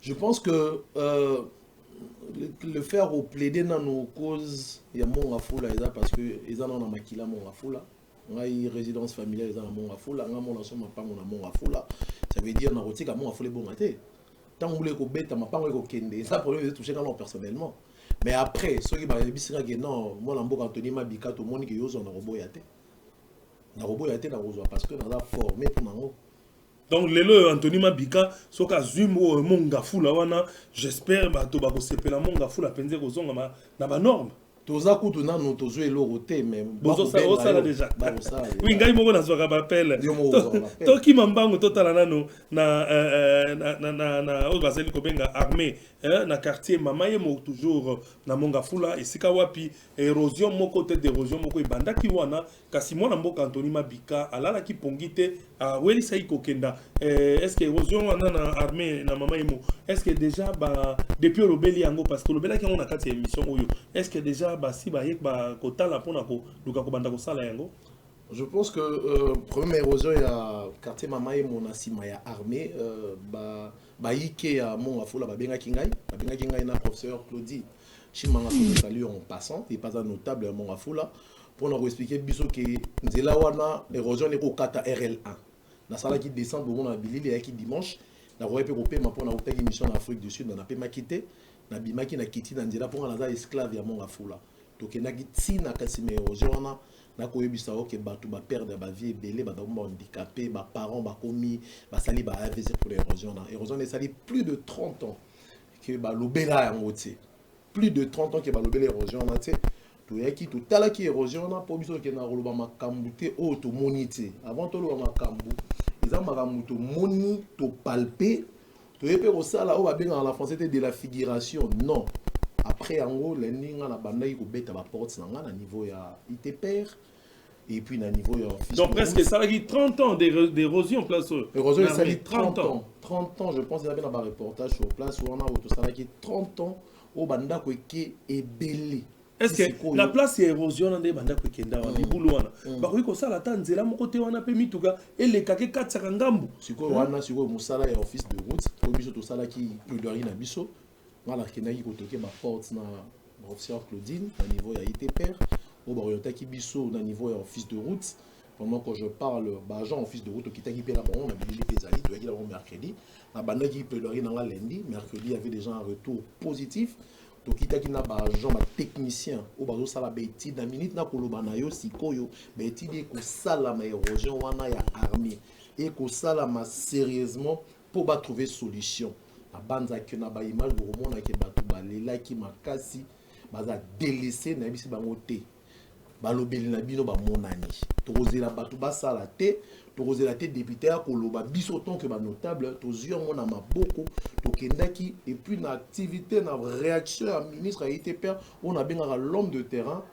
Je pense que le faire au plaider dans nos causes il y a Mongafula parce que ils en ont makila Mongafula. Ngai résidence familiale dans Mongafula, nga mona soma pango na Mongafula. Ça veut dire na rotika Mongafula bon maté. Tant vous ko beta mapango ko kende, ça problème de toucher quand personnellement. Mais après ceux qui ba bisira que non, moi na mboka Anthony Mabika to moni que yo zo na roboyate. Na roboyate na rozo parce que na la formé pour nango. Donc lelo Anthony Mabika soka zumo Mongafula wana, j'espère ba to ba ko sepela Mongafula penze ko zonga na ba norme. Toza kutu na no tozo elorote même bozo ça déjà oui ngai moko na zoka bapel to ki mambango totala nano na o bazeli ko benga armée na quartier mama yemo toujours na Mongafula esika wapi érosion moko tête d'érosion moko ibanda ki wana kasi mwana mboka Anthony Mabika alala ki pongite a weli sai kokenda est-ce que érosion wana na armée na mama yemo est-ce que déjà ba depuis lobeli yango parce que lobela ki on a kati émission oyo est-ce que déjà basi ba yek ba kotala pona ko luka ko banda ko sala yango. Je pense que première érosion ya quartier mama yemo na sima ya armée ba yike ya Mongafula ba benga kingai na professeur Claudie Chimanga salut en passant et pas un notable à Mongafula pour nous expliquer biso que nzela wana érosion est au kata RL1 na sala qui descend au monde na bilili ya ki dimanche na roepe ko pema pour na otaki mission en Afrique du Sud na pema kité na bimaki na kiti na nzela pour na za esclave ya Mongafula donc na kiti na kasime érosion wana na koyebisa oke batu ba perdre ba vie belé ba ba handicapé ba parents ba komi ba sali ba AVC pour l'érosion na érosion est sali plus de 30 ans que ba lobela yango ti plus de 30 ans que ba lobela érosion na ti to yaki to tala ki érosion na po biso ke na roloba makambu te o to monité avant to lo makambu eza makambu to moni to palper to yepe ko sala o ba benga en français de la figuration non après en gros les ninga na bandaki ko beta ba porte na niveau ya ITPR et puis na niveau ya donc presque ça qui 30 ans d'érosion place érosion ça dit 30 ans je pense il y avait un reportage sur place où on a auto ça qui 30 ans au banda ko ke ebele. Est-ce que la place est érosion dans des banda ko kenda wa bibulu wana ba ko ça la tanzela mo côté wana pe mituka ele kake katsaka ngambu siko wana siko musala ya office de route ko biso to sala ki plaidoirie na biso voilà qui n'a pas toqué ma porte na professeur Claudine au niveau ya ITPR au orienté qui biso au niveau ya office de route pendant que je parle agent office de route qui t'a qui pela bon on a bilili pesali tu as dit la mercredi na banda qui plaidoirie na lundi mercredi il y avait déjà un retour positif donc qui t'a qui na agent technicien au bazo sala beti na minute na koloba na yo sikoyo beti de ko sala ma érosion wana ya armée et ko sala ma sérieusement pour ba trouver solution. La bande qui na ba image de romona ke batu balela ki makasi baza délaissé na bisi bango te balobeli na bino ba monani tozela batu basala te tozela te député ya koloba biso tant que ba notable tozio mona maboko tokendaki et puis na activité na réaction à ministre a été père on a bien l'homme de terrain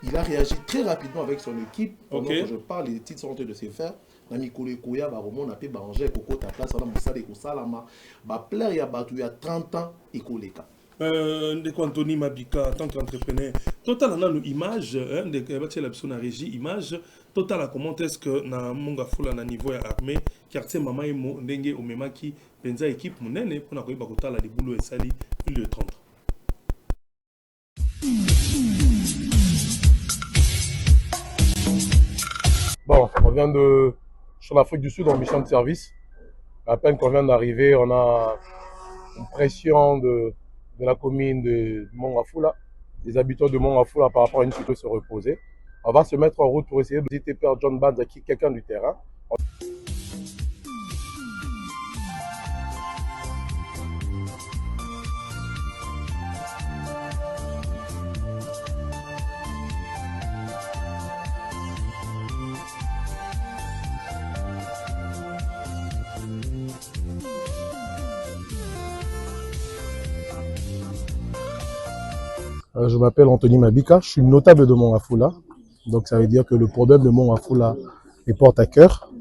il a réagi très rapidement avec son équipe pendant que je parle les titres sont en train de se faire na mikolo koya ba romona pe ba Angers koko ta place na musala ko salama ba plaire ya batu ya 30 ans ekoleka de Anthony Mabika en tant qu'entrepreneur total na image de bâtir la biso na régie image total comment est-ce que na Mongafula na niveau ya armée quartier mama emo ndenge omemaki penza équipe munene pona koyeba kotala libulu esali plus de 30 ans. Bon, on vient de sur l'Afrique du Sud en mission de service. À peine qu'on vient d'arriver, on a une pression de la commune de Mongafula, des habitants de Mongafula par rapport à une situation se reposer. On va se mettre en route pour essayer de visiter Père John Banza, qui est quelqu'un du terrain. Je m'appelle Anthony Mabika, je suis notable de Mongafula. Donc ça veut dire que le problème de Mongafula les porte à cœur.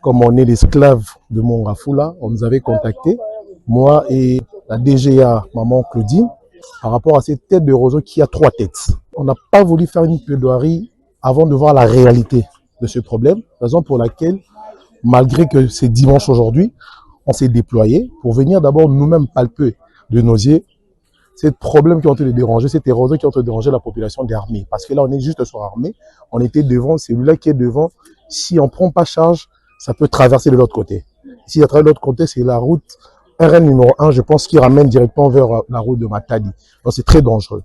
Comme on est l'esclave de Mongafula, on nous avait contacté, moi et la DGA, maman Claudine, par rapport à cette tête de roseau qui a 3 têtes. On n'a pas voulu faire une plaidoirie avant de voir la réalité de ce problème, raison pour laquelle, malgré que c'est dimanche aujourd'hui, on s'est déployé pour venir d'abord nous-mêmes palper de nos yeux ces problèmes qui ont été dérangés, cette érosion qui ont dérangé la population des armées. Parce que là, on est juste sur armée, on était devant, celui-là qui est devant, si on ne prend pas charge, ça peut traverser de l'autre côté. Si ça traverse de l'autre côté, c'est la route RN numéro 1, je pense, qui ramène directement vers la route de Matadi. Donc c'est très dangereux.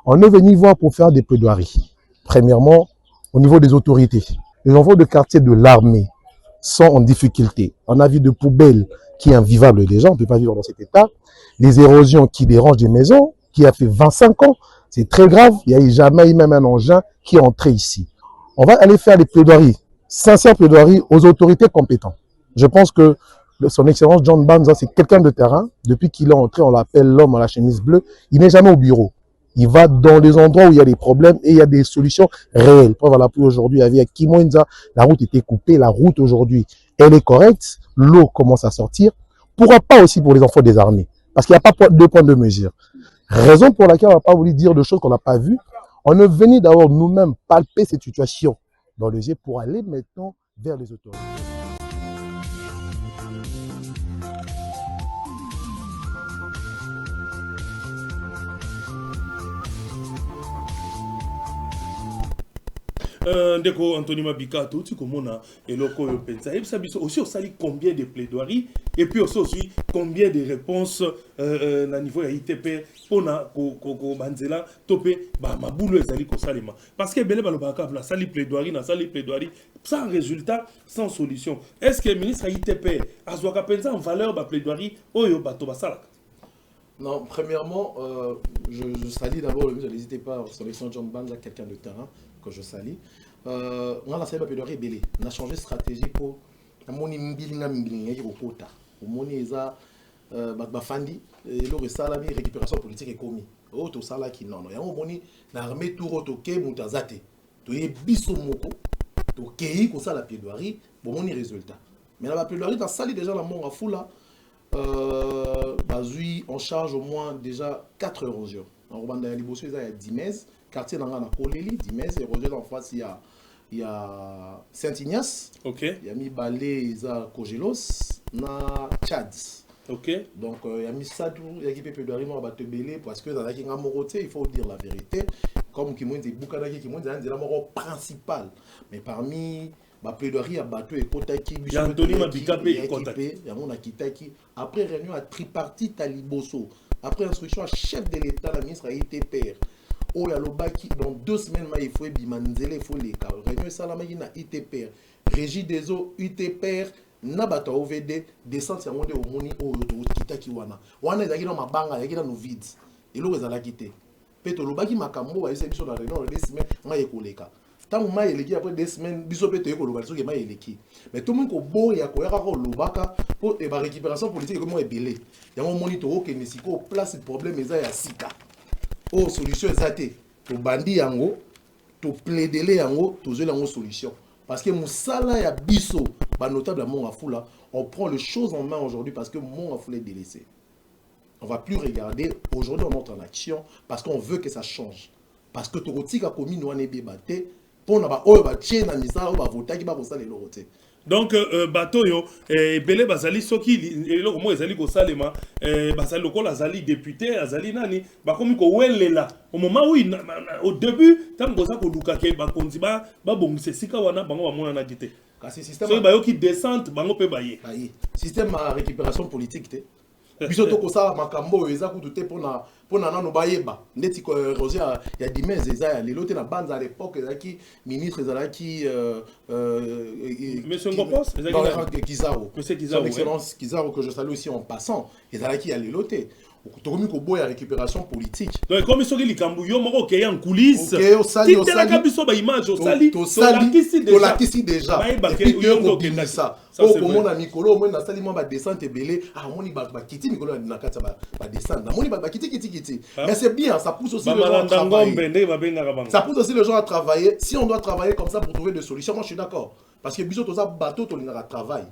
On est venu voir pour faire des plaidoiries. Premièrement, au niveau des autorités. Les enfants de quartier de l'armée sont en difficulté. On a vu de poubelles qui est invivable déjà, on ne peut pas vivre dans cet état. Les érosions qui dérangent des maisons, qui a fait 25 ans, c'est très grave. Il n'y a jamais eu même un engin qui est entré ici. On va aller faire des plaidoiries, sincères plaidoiries aux autorités compétentes. Je pense que son Excellence John Banza, c'est quelqu'un de terrain. Depuis qu'il est entré, on l'appelle l'homme à la chemise bleue. Il n'est jamais au bureau. Il va dans les endroits où il y a des problèmes et il y a des solutions réelles. Preuve à l'appui aujourd'hui, avec Kimwenza, la route était coupée. La route aujourd'hui, elle est correcte. L'eau commence à sortir. Pourquoi pas aussi pour les enfants des armées? Parce qu'il n'y a pas 2 points de mesure. Raison pour laquelle on n'a pas voulu dire de choses qu'on n'a pas vues. On est venu d'abord nous-mêmes palper cette situation dans les yeux pour aller maintenant vers les autorités. Ndeko Anthony Mabika, tout comme on a et loko pensa. Et ça aussi aussi combien de plaidoiries et puis aussi combien de réponses na niveau ya ITP pour na ko banzela topé ba maboulou ezali ko salima parce que belé balobaka na sali plaidoirie sans résultat sans solution. Est-ce que le ministre ITP azwaka pensa en valeur ba plaidoirie oyo bato basala? Non, premièrement, je salue d'abord le ministre, n'hésitez pas, son excellence John Banza, quelqu'un de terrain que je salue. On a salé ma plaidoirie belé. On a changé de stratégie pour moni mbilinga mbilinga au kota. Moni eza bafandi et le salami récupération politique est commis. Oh to sala qui non non. Yango moni na armée tour to ke mutazate. To ye biso moko. To kei ko sala plaidoirie bon moni résultat. Mais la plaidoirie dans sali déjà la monga fula. Bazui en charge au moins déjà 4 érosions. En Rwanda, il y a 10 mètres. Quartier Nangana Koleli, 10 mètres. Érosion en face, il y a Saint-Ignace. Ok. Il y a mis Balé, il y a Kogelos, na Tchad. Ok. Donc, il y a mis Sadou, il y a qui peut d'arriver à battre Belé parce que dans la Kingamoroté, il faut dire la vérité. Comme qui m'a dit, Boukanaki, qui m'a dit, c'est la mort principale. Mais parmi. Ma plaidoirie a battu et Kotaki, Anthony Mabika et Kotaki. Après réunion à tripartite à Liboso, après instruction à chef de l'État, la ministre a été père. Oh ya lobaki dans 2 semaines il faut bimanzele il faut les cas. Réunion salama na ITPR, régie des eaux ITPR na bata OVD descente ya monde au moni o kitaki wana. Wana ezaki na mabanga ezaki na no vide. Elo ezala kité. Peto lobaki makambo ba ese biso na réunion 2 semaines ngai ekoleka. Tant que je suis après 2 semaines, je suis allé à l'école. Mais tout le monde est pour la récupération politique. Il y a un moniteur qui est en place le problème. Il y a Sika. La solution est ça. Tu bandis, tu plaider, tu as une solution. Parce que Moussala et Bisso, notable à Mongafula, on prend les choses en main aujourd'hui parce que Mongafula est délaissé. On ne va plus regarder. Aujourd'hui, on entre en action parce qu'on veut que ça change. Parce que tu as commis nous donc bateau yo belé bazali soki eloko mo ezali ko salema bazali lokola azali député azali nani bakomi ko welela au moment où au début tant que ça ko luka ke bakonzi ba bongise sika wana bango ba mona na dité kasi système so ba yo ki descente bango pe baye système à récupération politique té biso to ko sala makambo eza kutu te pona nano bayeba ndeti ko Roger ya dimez eza ya lelote na banza à l'époque ezaki ministre ezalaki monsieur Ngopos Kizaro son excellence Kizaro que je salue aussi en passant ezalaki ya lelote tokomi koboya récupération politique. Donc comme soki likambu yo moko ke en coulisses. OK, osali biso ba image osali tolakisi déjà. Et puis yo kobina ça. O komona mikolo mo na sali mo ba descente belé, ah moni ba kiti mikolo na kati ba descente. Na moni ba kiti. Mais c'est bien, ça pousse aussi les gens à travailler. Ça pousse aussi les gens à travailler. Si on doit travailler comme ça pour trouver des solutions, moi je suis d'accord. Parce que biso toza bateau to lingaka travail.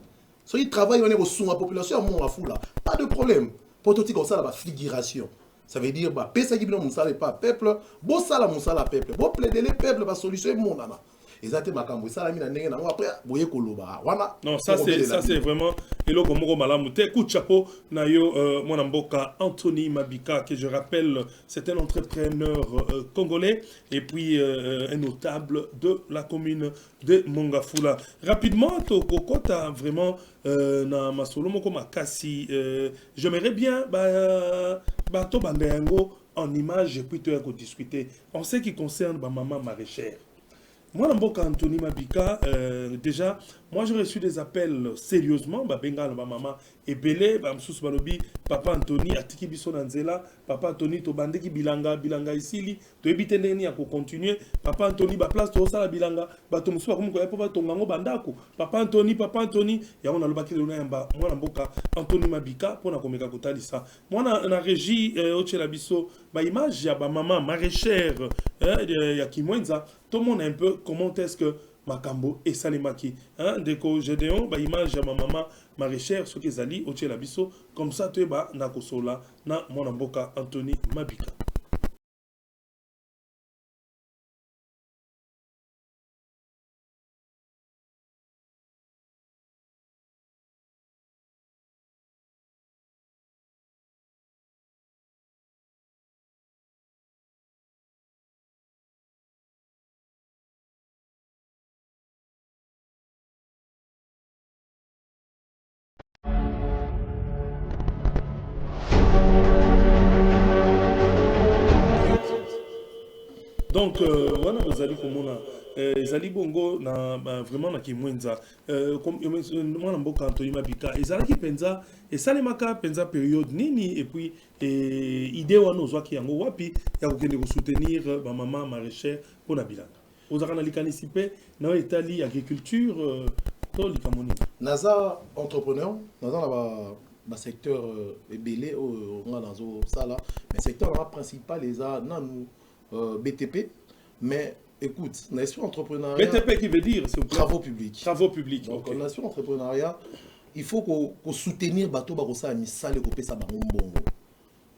So il travaille on est au sous la population mon afou là. Pas de problème. Prototype comme ça la figuration. Ça veut dire bah pesa qui bino musala pas peuple, bo sala musala peuple. Bo plaider les peuples ba solution mon nana. Exactement makambo sala mina ndenge nango après boye koloba. Wana. Non, ça c'est vraiment eloko moko malamu te coup de chapeau na yo mwana mboka Anthony Mabika que je rappelle c'est un entrepreneur congolais et puis un notable de la commune de Mongafula. Rapidement to kokota vraiment na masolo moko makasi j'aimerais bien ba to bandengo en image et puis to ya discuter en ce qui concerne ba maman maraîchère. Moi, dans Anthony Mabika, déjà, moi j'ai reçu des appels sérieusement, Bengal, maman, et Belé, Papa Anthony, Atiki Biso Nanzela, Papa Anthony, Tobandeki Bilanga ici, to ebitendeni à continuer, Papa Anthony, place to sala Bilanga, Batomusu, comme quoi, Papa Tongango Bandako, Papa Anthony, et on a le baquet de l'Oyamba, moi, dans Anthony Mabika, pour la Komeka Kotalisa. Moi, dans la régie, Ochelabiso, image, il y a maman maraîchère, il y a Kimwenza, tout le monde un peu comment est-ce que Makambo et Salimaki. Deko Gédéon, image à ma maman maraîchère, ce qu'ils allaient au Tchelabiso, comme ça, tu es na Kosola, na mon amboka Anthony Mabika. Donc, voilà, vous allez comme on a, Zali Bongo, vraiment, na Kimwenza, comme moi, Namboka Anthony Mabika, et Zali Penza, et Salemaka Penza période Nini, et puis, idée ou nos qui yango wapi, ya de soutenir ma maman maraîchère pour la bilan. Vous avez participé dans l'Italie, agriculture, dans l'Ikamoni. Naza entrepreneur, Naza le secteur belé dans ça là, mais secteur principal les a nous BTP, mais écoute, nation entrepreneuriat. BTP qui veut dire travaux publics. Travaux publics. Donc nation entrepreneuriat, il faut qu'on soutenir bateau barossa misale ko pesa bango mbongo.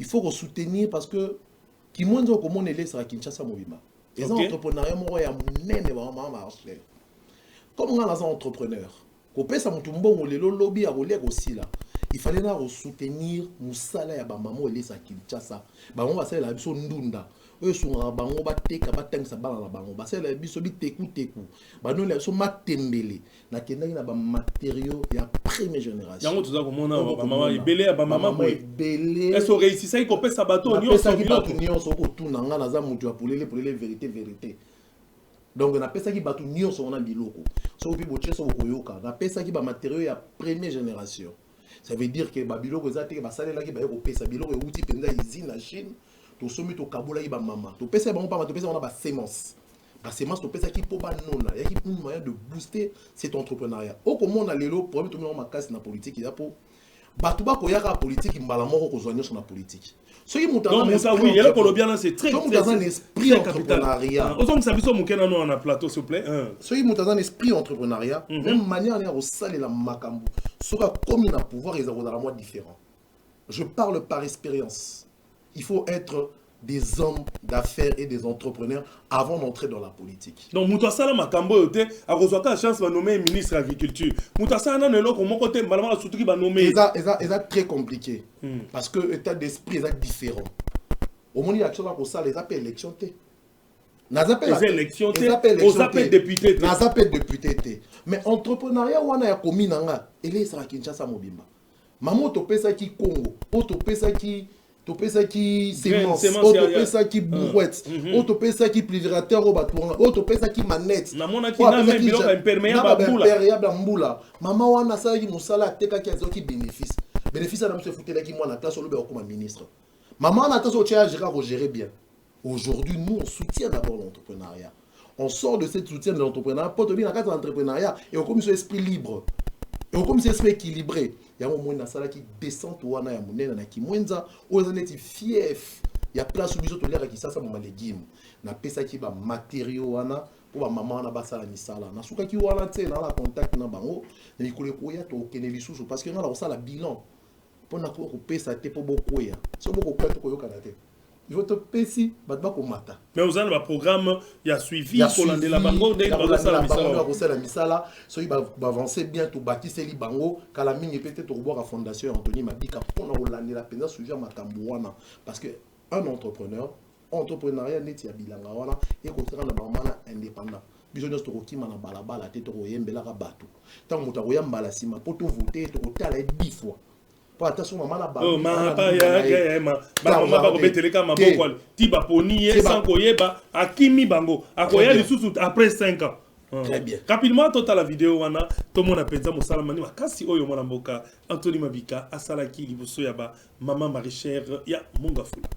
Il faut qu'on soutenir parce que qui moins de comment on est sur Kinshasa Mobima. Les entrepreneuriat mo ya munene ba mama marché. Comme on a des entrepreneurs, ko pesa mutu mbongo lelo lobby a rolé aussi là. Il fallait là soutenir musala ya ba maman ele sa Kinshasa. Ba on va ça la biso ndunda. Eux sont en bango bateka batangisa bala na bango basela biso biteku bano la so matembele na kendaki na ba matériaux ya première génération yango tuza komona ba mama ibele ya ba mama ibele est-ce réussi ça ko pesa bato nyonso ko tuna nga na za mutu ya polele vérité donc na pesa ki bato nyonso na biloko so bi boche so ko yoka na pesa ki ba matériaux ya première génération ça veut dire que ba biloko ezate ba salela ki ba ko pesa biloko euti penza usine na Chine to somi to kabola iba mama to pesa bango pas to pesa on a ba sémence to pesa ki po ba nona ya ki un moyen de booster cet entrepreneuriat au comment on a lelo problème to mona makasi na politique ya po bato ba ko yaka politique mbala moko ko zonyo sur la politique ce qui mutana mais ça oui elle pour bien c'est très dans un esprit entrepreneuriat autant ça biso mukena no na plateau s'il vous plaît ce qui mutana un esprit entrepreneuriat même manière on a saler la makambu sera comme il a pouvoir ils ont dans la moi différent je parle par expérience. Il faut être des hommes d'affaires et des entrepreneurs avant d'entrer dans la politique. Donc, Moutassala Makambo, a reçu la chance de nommer ministre de l'Agriculture. Moutassala n'a pas comment côté Malama Soutri va nommer. C'est très compliqué. Parce que l'état d'esprit est différent. Au moment où il y a pour ça, les appels élections. Les élections, les appels députés. Les appels députés. Mais entrepreneuriat, on a commis nanga. Et là, ça Kinshasa Mobimba. Maman, tu pèses qui Congo. Tu pèses qui. Tu pèses qui sémence, tu pèses qui brouette, tu pèses qui pulvérisateur au batouan, tu pèses qui manette. Namona qui n'a même imperméable à Maman wana ça qui musala teka qui a qui bénéfice. bénéfice à monsieur fouté là qui moi la place au lobby comme ministre maman on attend au gérer bien. Aujourd'hui nous on soutient d'abord l'entrepreneuriat. On sort de cette soutien de l'entrepreneuriat pour tenir la carte de l'entrepreneuriat et on commence à esprit libre. Et on commence à esprit équilibré. Il y a un moment dans qui descend ou ana ya munena na ki mwenza ou ezaneti fief. Il y a place où biso to lera ki ça mon légume. Na pesa ki ba matériaux wana pour ba maman na basala misala. Na suka ki wana te na la contact na bango na ikole ko ya to kene lisusu parce que na la sala bilan. Pour na ko pesa te pour beaucoup ya. So beaucoup ko to ko yoka na te. Il faut te pési, mata. Mais vous avez un programme, il y a suivi pour l'année la bango, dès que la misala, so il va avancer bien, tout bâtir les bango, quand la mine peut-être au revoir à fondation Anthony Mabika pour l'année la peine sujet Makambouana. Parce que un entrepreneuriat net ya bilanga wana et contraire na bamana indépendant. Business to ki mana balabala te to yembela ka bato. Tant muta ko yambala sima pour tout voter to tala 10 fois. Attention maman la ba ba ko beteleka maboko ti ba poni sans koyeba akimi bango akoya lisusu après 5 ans. Très bien. Rapidement tota la vidéo wana to mona penza mosala mani makasi oyo mona mboka Anthony Mabika asalaki liboso ya ba maman maraîchère ya Mongafula.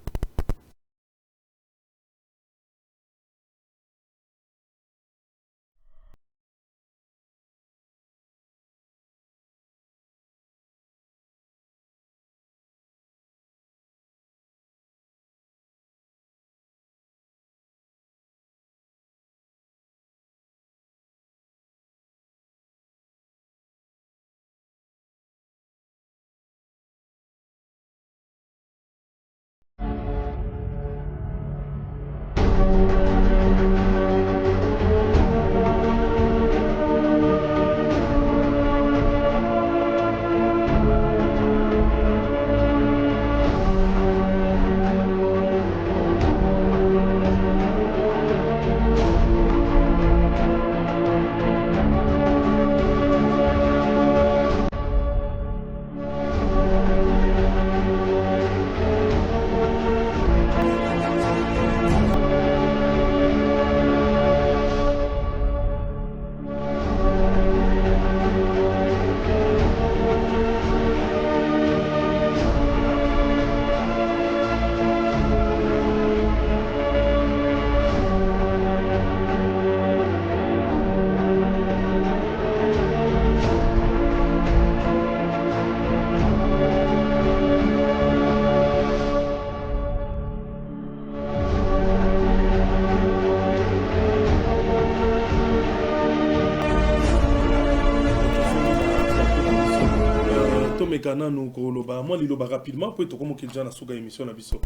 Kana nous koloba moi liloba rapidement pour to comme déjà na suga émission na biso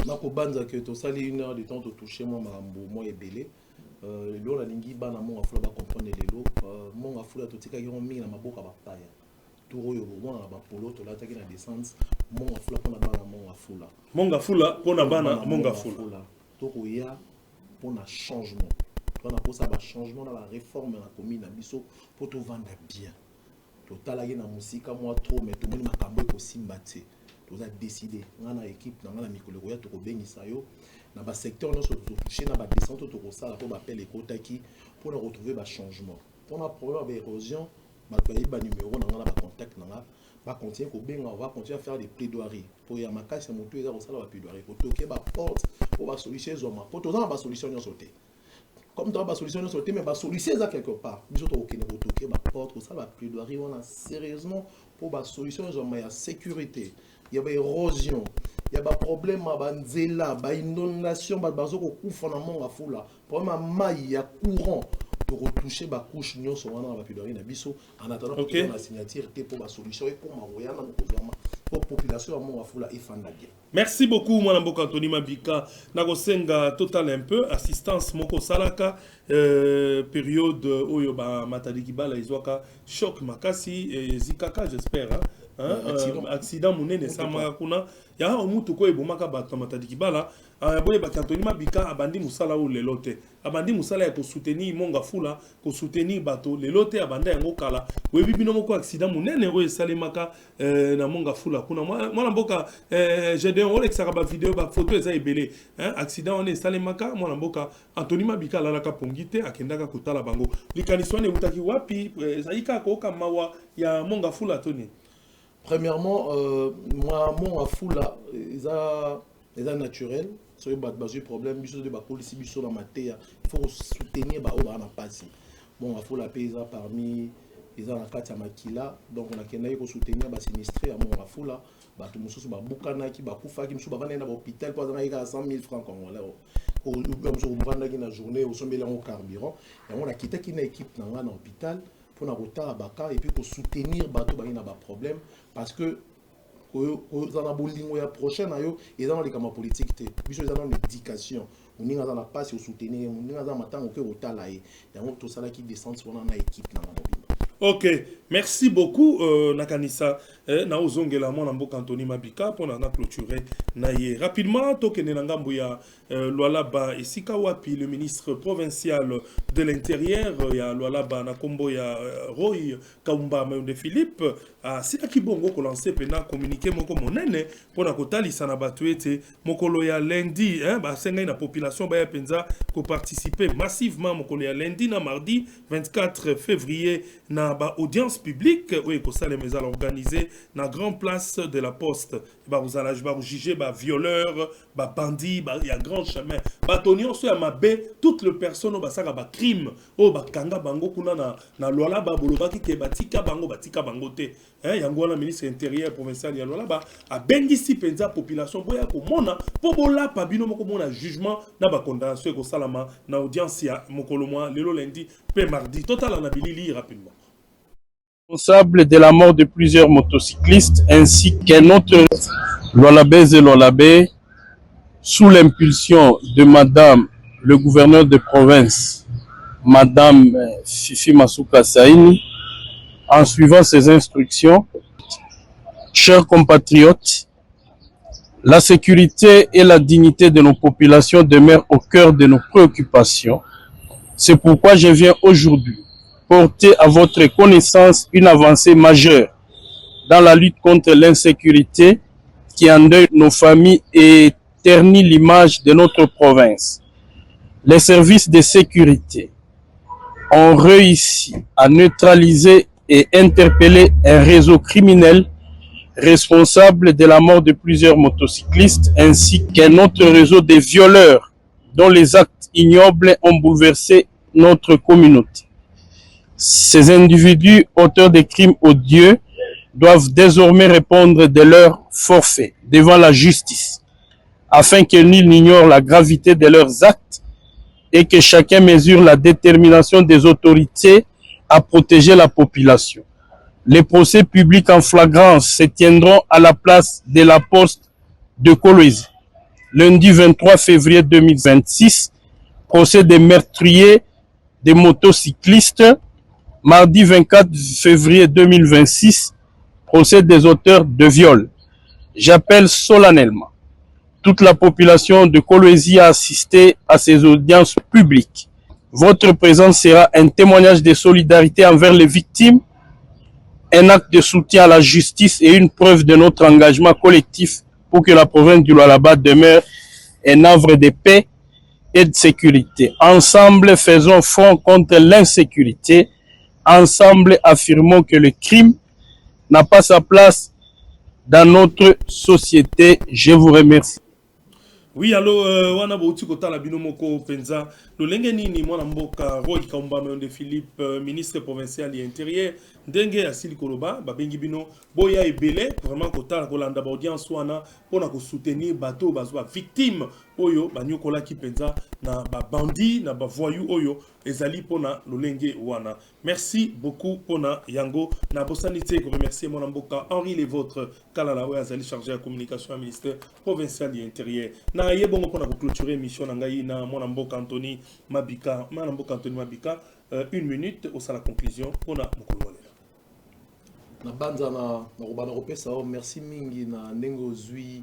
na ko banza que to sali 1 heure de temps to toucher moi mambo moi ebele lo la lingi bana mo afula ba comprendre lelo mo afula to tika yo mi na maboka ba paya to royo mo na ba polo to la taki na descente mo afula pona bana mo afula pona bana mo afula to ko ya pona changement to na ko ça ba changement dans la réforme na commune na biso pour to vendre bien. Total na musika moi trop mais tout le monde makambo ko simbate to za décider ngana équipe na ngana mikolo ya to ko bengisa yo na ba secteur no so toucher na ba descente to ko sala pour ba pele kotaki pour retrouver ba changement pour un problème d'érosion ba to ba numéro na ngana ba contact na ba continuer ko benga on va continuer à faire des plaidoiries pour ya makasi moto eza ko sala ba plaidoirie ko toke ba porte pour ba solution zoma pour to za ba solution yo sauter. Comme dans la solution, mais la solution est quelque part. Nous avons toqué ma porte, ça va plaidoyer, on a sérieusement pour la solution, il y a sécurité, il y a érosion, il y a problème, il y a inondation, il y a couffement, il y a courant pour retoucher la couche de en attendant que la signature pour la solution et pour la population et merci beaucoup mon amboka Anthony Mabika nakosenga total un peu assistance moko salaka période oyo ba matadiki bala izwaka choc makasi zikaka j'espère accident munene sama kuna ya omutu ko ebomaka bato matadiki bala boye ba Anthony Mabika abandi musala o lelote abandi musala ya ko soutenir Mongafula ko soutenir bato lelote abanda yango kala webi bino moko accident munene oyo salemaka na Mongafula kuna mwana mboka j'ai on exaka ba vidéo ba photo eza ebele accident on salemaka mwana mboka Anthony Mabika la ka pongite akendaka kotala bango likaniswane utaki wapi zaika ko kamawa ya Mongafula Tony Premièrement, moi, mon afula, ils sont naturels. Si vous avez des problèmes, il faut soutenir les passer. Bon, afula paysa parmi les gens qui makila, donc on a qu'à soutenir les sinistrés à mon afula. Tout le monde a bukana qui a kufa qui a à l'hôpital pour avoir 100 000 francs congolais. Au une journée, au sommet au carburant, et on a quitté une équipe dans l'hôpital pour nous retard et puis pour soutenir bateau ba ina ba problème parce que dans la bolingo ya prochaine et dans les campagnes politiques te biso dans l'éducation on ninga dans la passe au soutenir on ninga dans matin au otala et donc tout ça là qui descend sur na équipe na mobile. Ok, merci beaucoup Nakanisa. Na ozongela mona mboka Anthony Mabika pour na clôturer na ye. Rapidement tokene na ngambo ya Lualaba esika wapi le ministre provincial de l'intérieur ya Lualaba na kombo ya Roy Kaumba Mayonde Philippe a sita kibongo ko lancer pena communiquer moko monene pour na kotalisa na batu ete mokolo ya lundi ba senga na population ba ya penza ko participer massivement mokolo ya lundi na mardi 24 février na ba audience publique oui ko ça les mes organiser na grand place de la poste ba vous allez juger ba violeur ba bandit ba ya grand chemin ba tonio so ya mabe toutes les personnes ba saka ba crime o ba kanga bango kuna na lola ba bolobaki ke batika bango te yango na ministre intérieur provincial ya lola ba a bengisi penza population boya ko mona po bola pa bino moko mona jugement na ba condamnation ko salama na audience ya mokolo mwa lelo lundi pe mardi total na bilili rapidement. Responsable de la mort de plusieurs motocyclistes ainsi qu'un autre Lualabez et Lualabé sous l'impulsion de Madame le gouverneur de province, Madame Fifi Masuka Saini, en suivant ses instructions. Chers compatriotes, la sécurité et la dignité de nos populations demeurent au cœur de nos préoccupations. C'est pourquoi je viens aujourd'hui porter à votre connaissance une avancée majeure dans la lutte contre l'insécurité qui endeuille nos familles et ternit l'image de notre province. Les services de sécurité ont réussi à neutraliser et interpeller un réseau criminel responsable de la mort de plusieurs motocyclistes ainsi qu'un autre réseau de violeurs dont les actes ignobles ont bouleversé notre communauté. Ces individus auteurs de crimes odieux doivent désormais répondre de leur forfait devant la justice, afin que nul n'ignore la gravité de leurs actes et que chacun mesure la détermination des autorités à protéger la population. Les procès publics en flagrance se tiendront à la place de la poste de Kolwezi, lundi 23 février 2026, procès des meurtriers des motocyclistes, mardi 24 février 2026, procès des auteurs de viol. J'appelle solennellement toute la population de Kolwezi à assister à ces audiences publiques. Votre présence sera un témoignage de solidarité envers les victimes, un acte de soutien à la justice et une preuve de notre engagement collectif pour que la province du Lualaba demeure un havre de paix et de sécurité. Ensemble, faisons front contre l'insécurité. Ensemble, affirmons que le crime n'a pas sa place dans notre société. Je vous remercie. Oui, allo wana bouti kota la binomoko penza lolenge nini mwana mboka Roy Kaumba Mayonde Philippe ministre provincial et intérieur ndenge asili koloba babengi bino boya ebele vraiment kota kolanda ba audience wana pona ko soutenir bateau bazwa victime oyo banyokola ki penza na ba bandit na ba voyou oyo ezali pona lolenge wana. Merci beaucoup pona yango na bosanité ko remercier mwana mboka Henri Lévôtre Kalala oyo azali chargé de communication au ministère provincial et intérieur. Na yebongo pona ko clôturer mission na ngai na mwana mboka Anthony Mabika, une minute au sa la conclusion pona mokolo na banza na robana kopesa merci mingi na ndenge zui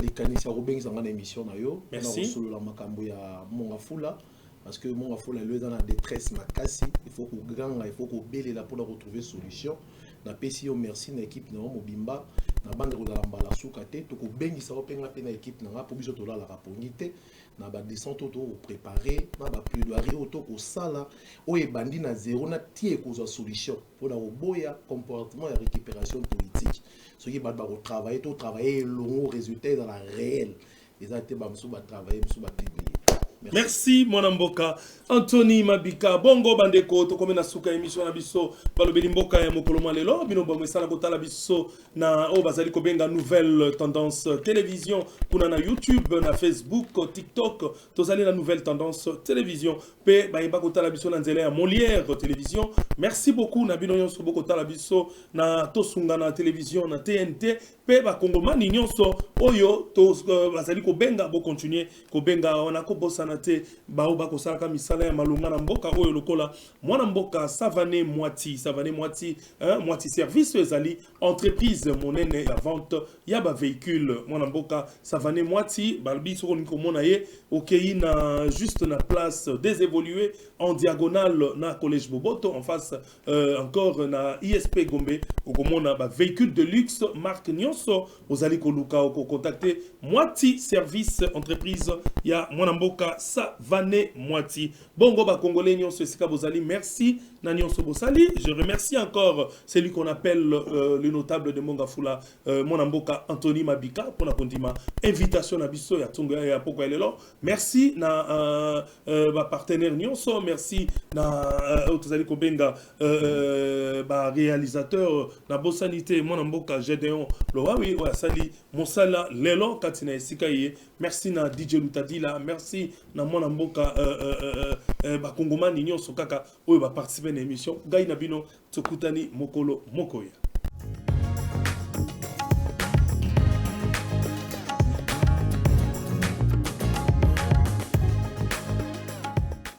les kanisi ya robengi sanga na émission na yo na solo la makambo ya Mongafula parce que Mongafula lui dans la détresse makasi il faut que granga il faut que belela pour retrouver solution na pesi yo merci na équipe na mobimba na bande ko la mbala suka te to ko bengisa o penga pe na équipe na po biso to la rapongité na ba descente to préparer na ba plaidoirie auto ko sala o e bandi na zéro na tie ko zo solution pour la boya comportement et récupération politique ce qui va travailler long résultat dans la réelle les actes ba msu ba travailler msu ba publier. Merci mon amboka Anthony Mabika bongo bandeko to komena suka émission na biso balobeli mboka ya mokoloma lelo bino ba mesala kotala biso na o bazali ko benga nouvelle tendance télévision kuna na YouTube na Facebook TikTok tozali na nouvelle tendance télévision pe ba yeba kotala biso na nzela ya Molière télévision. Merci beaucoup na bino nyonso boko tala biso na tosunga na télévision na TNT pe ba kongomani nyonso oyo to bazali ko benga bo continuer ko benga ona ko bosana te bao ba ko salaka misala ya malunga na mboka oyo lokola mwana mboka Savané Moiti Moiti service ezali entreprise monene ya vente ya ba véhicule mwana mboka Savané Moiti balbi soko niko mona ye okei na juste na place désévoluée en diagonale na collège Boboto en face encore na ISP Gombe okomona ba véhicule de luxe marque nyonso ozali ko luka ko contacter Moiti service entreprise ya mwana mboka Savané Moiti. Bongo ba congolais nyonso esika bozali merci na nyonso bosali. Je remercie encore celui qu'on appelle le notable de Mongafula mwana mboka Anthony Mabika pour na kondima invitation na biso ya tongo ya poko elelo. Merci na ba partenaire nyonso, merci na tozali ko benga ba réalisateur na bosanité mwana mboka Gedeon Loawi o asali mosala lelo katina esika ye. Merci na DJ Lutadila, merci na mwana mboka ba kongomani nyonso kaka oyo ba participer na émission gai na bino tokutani mokolo mokoya.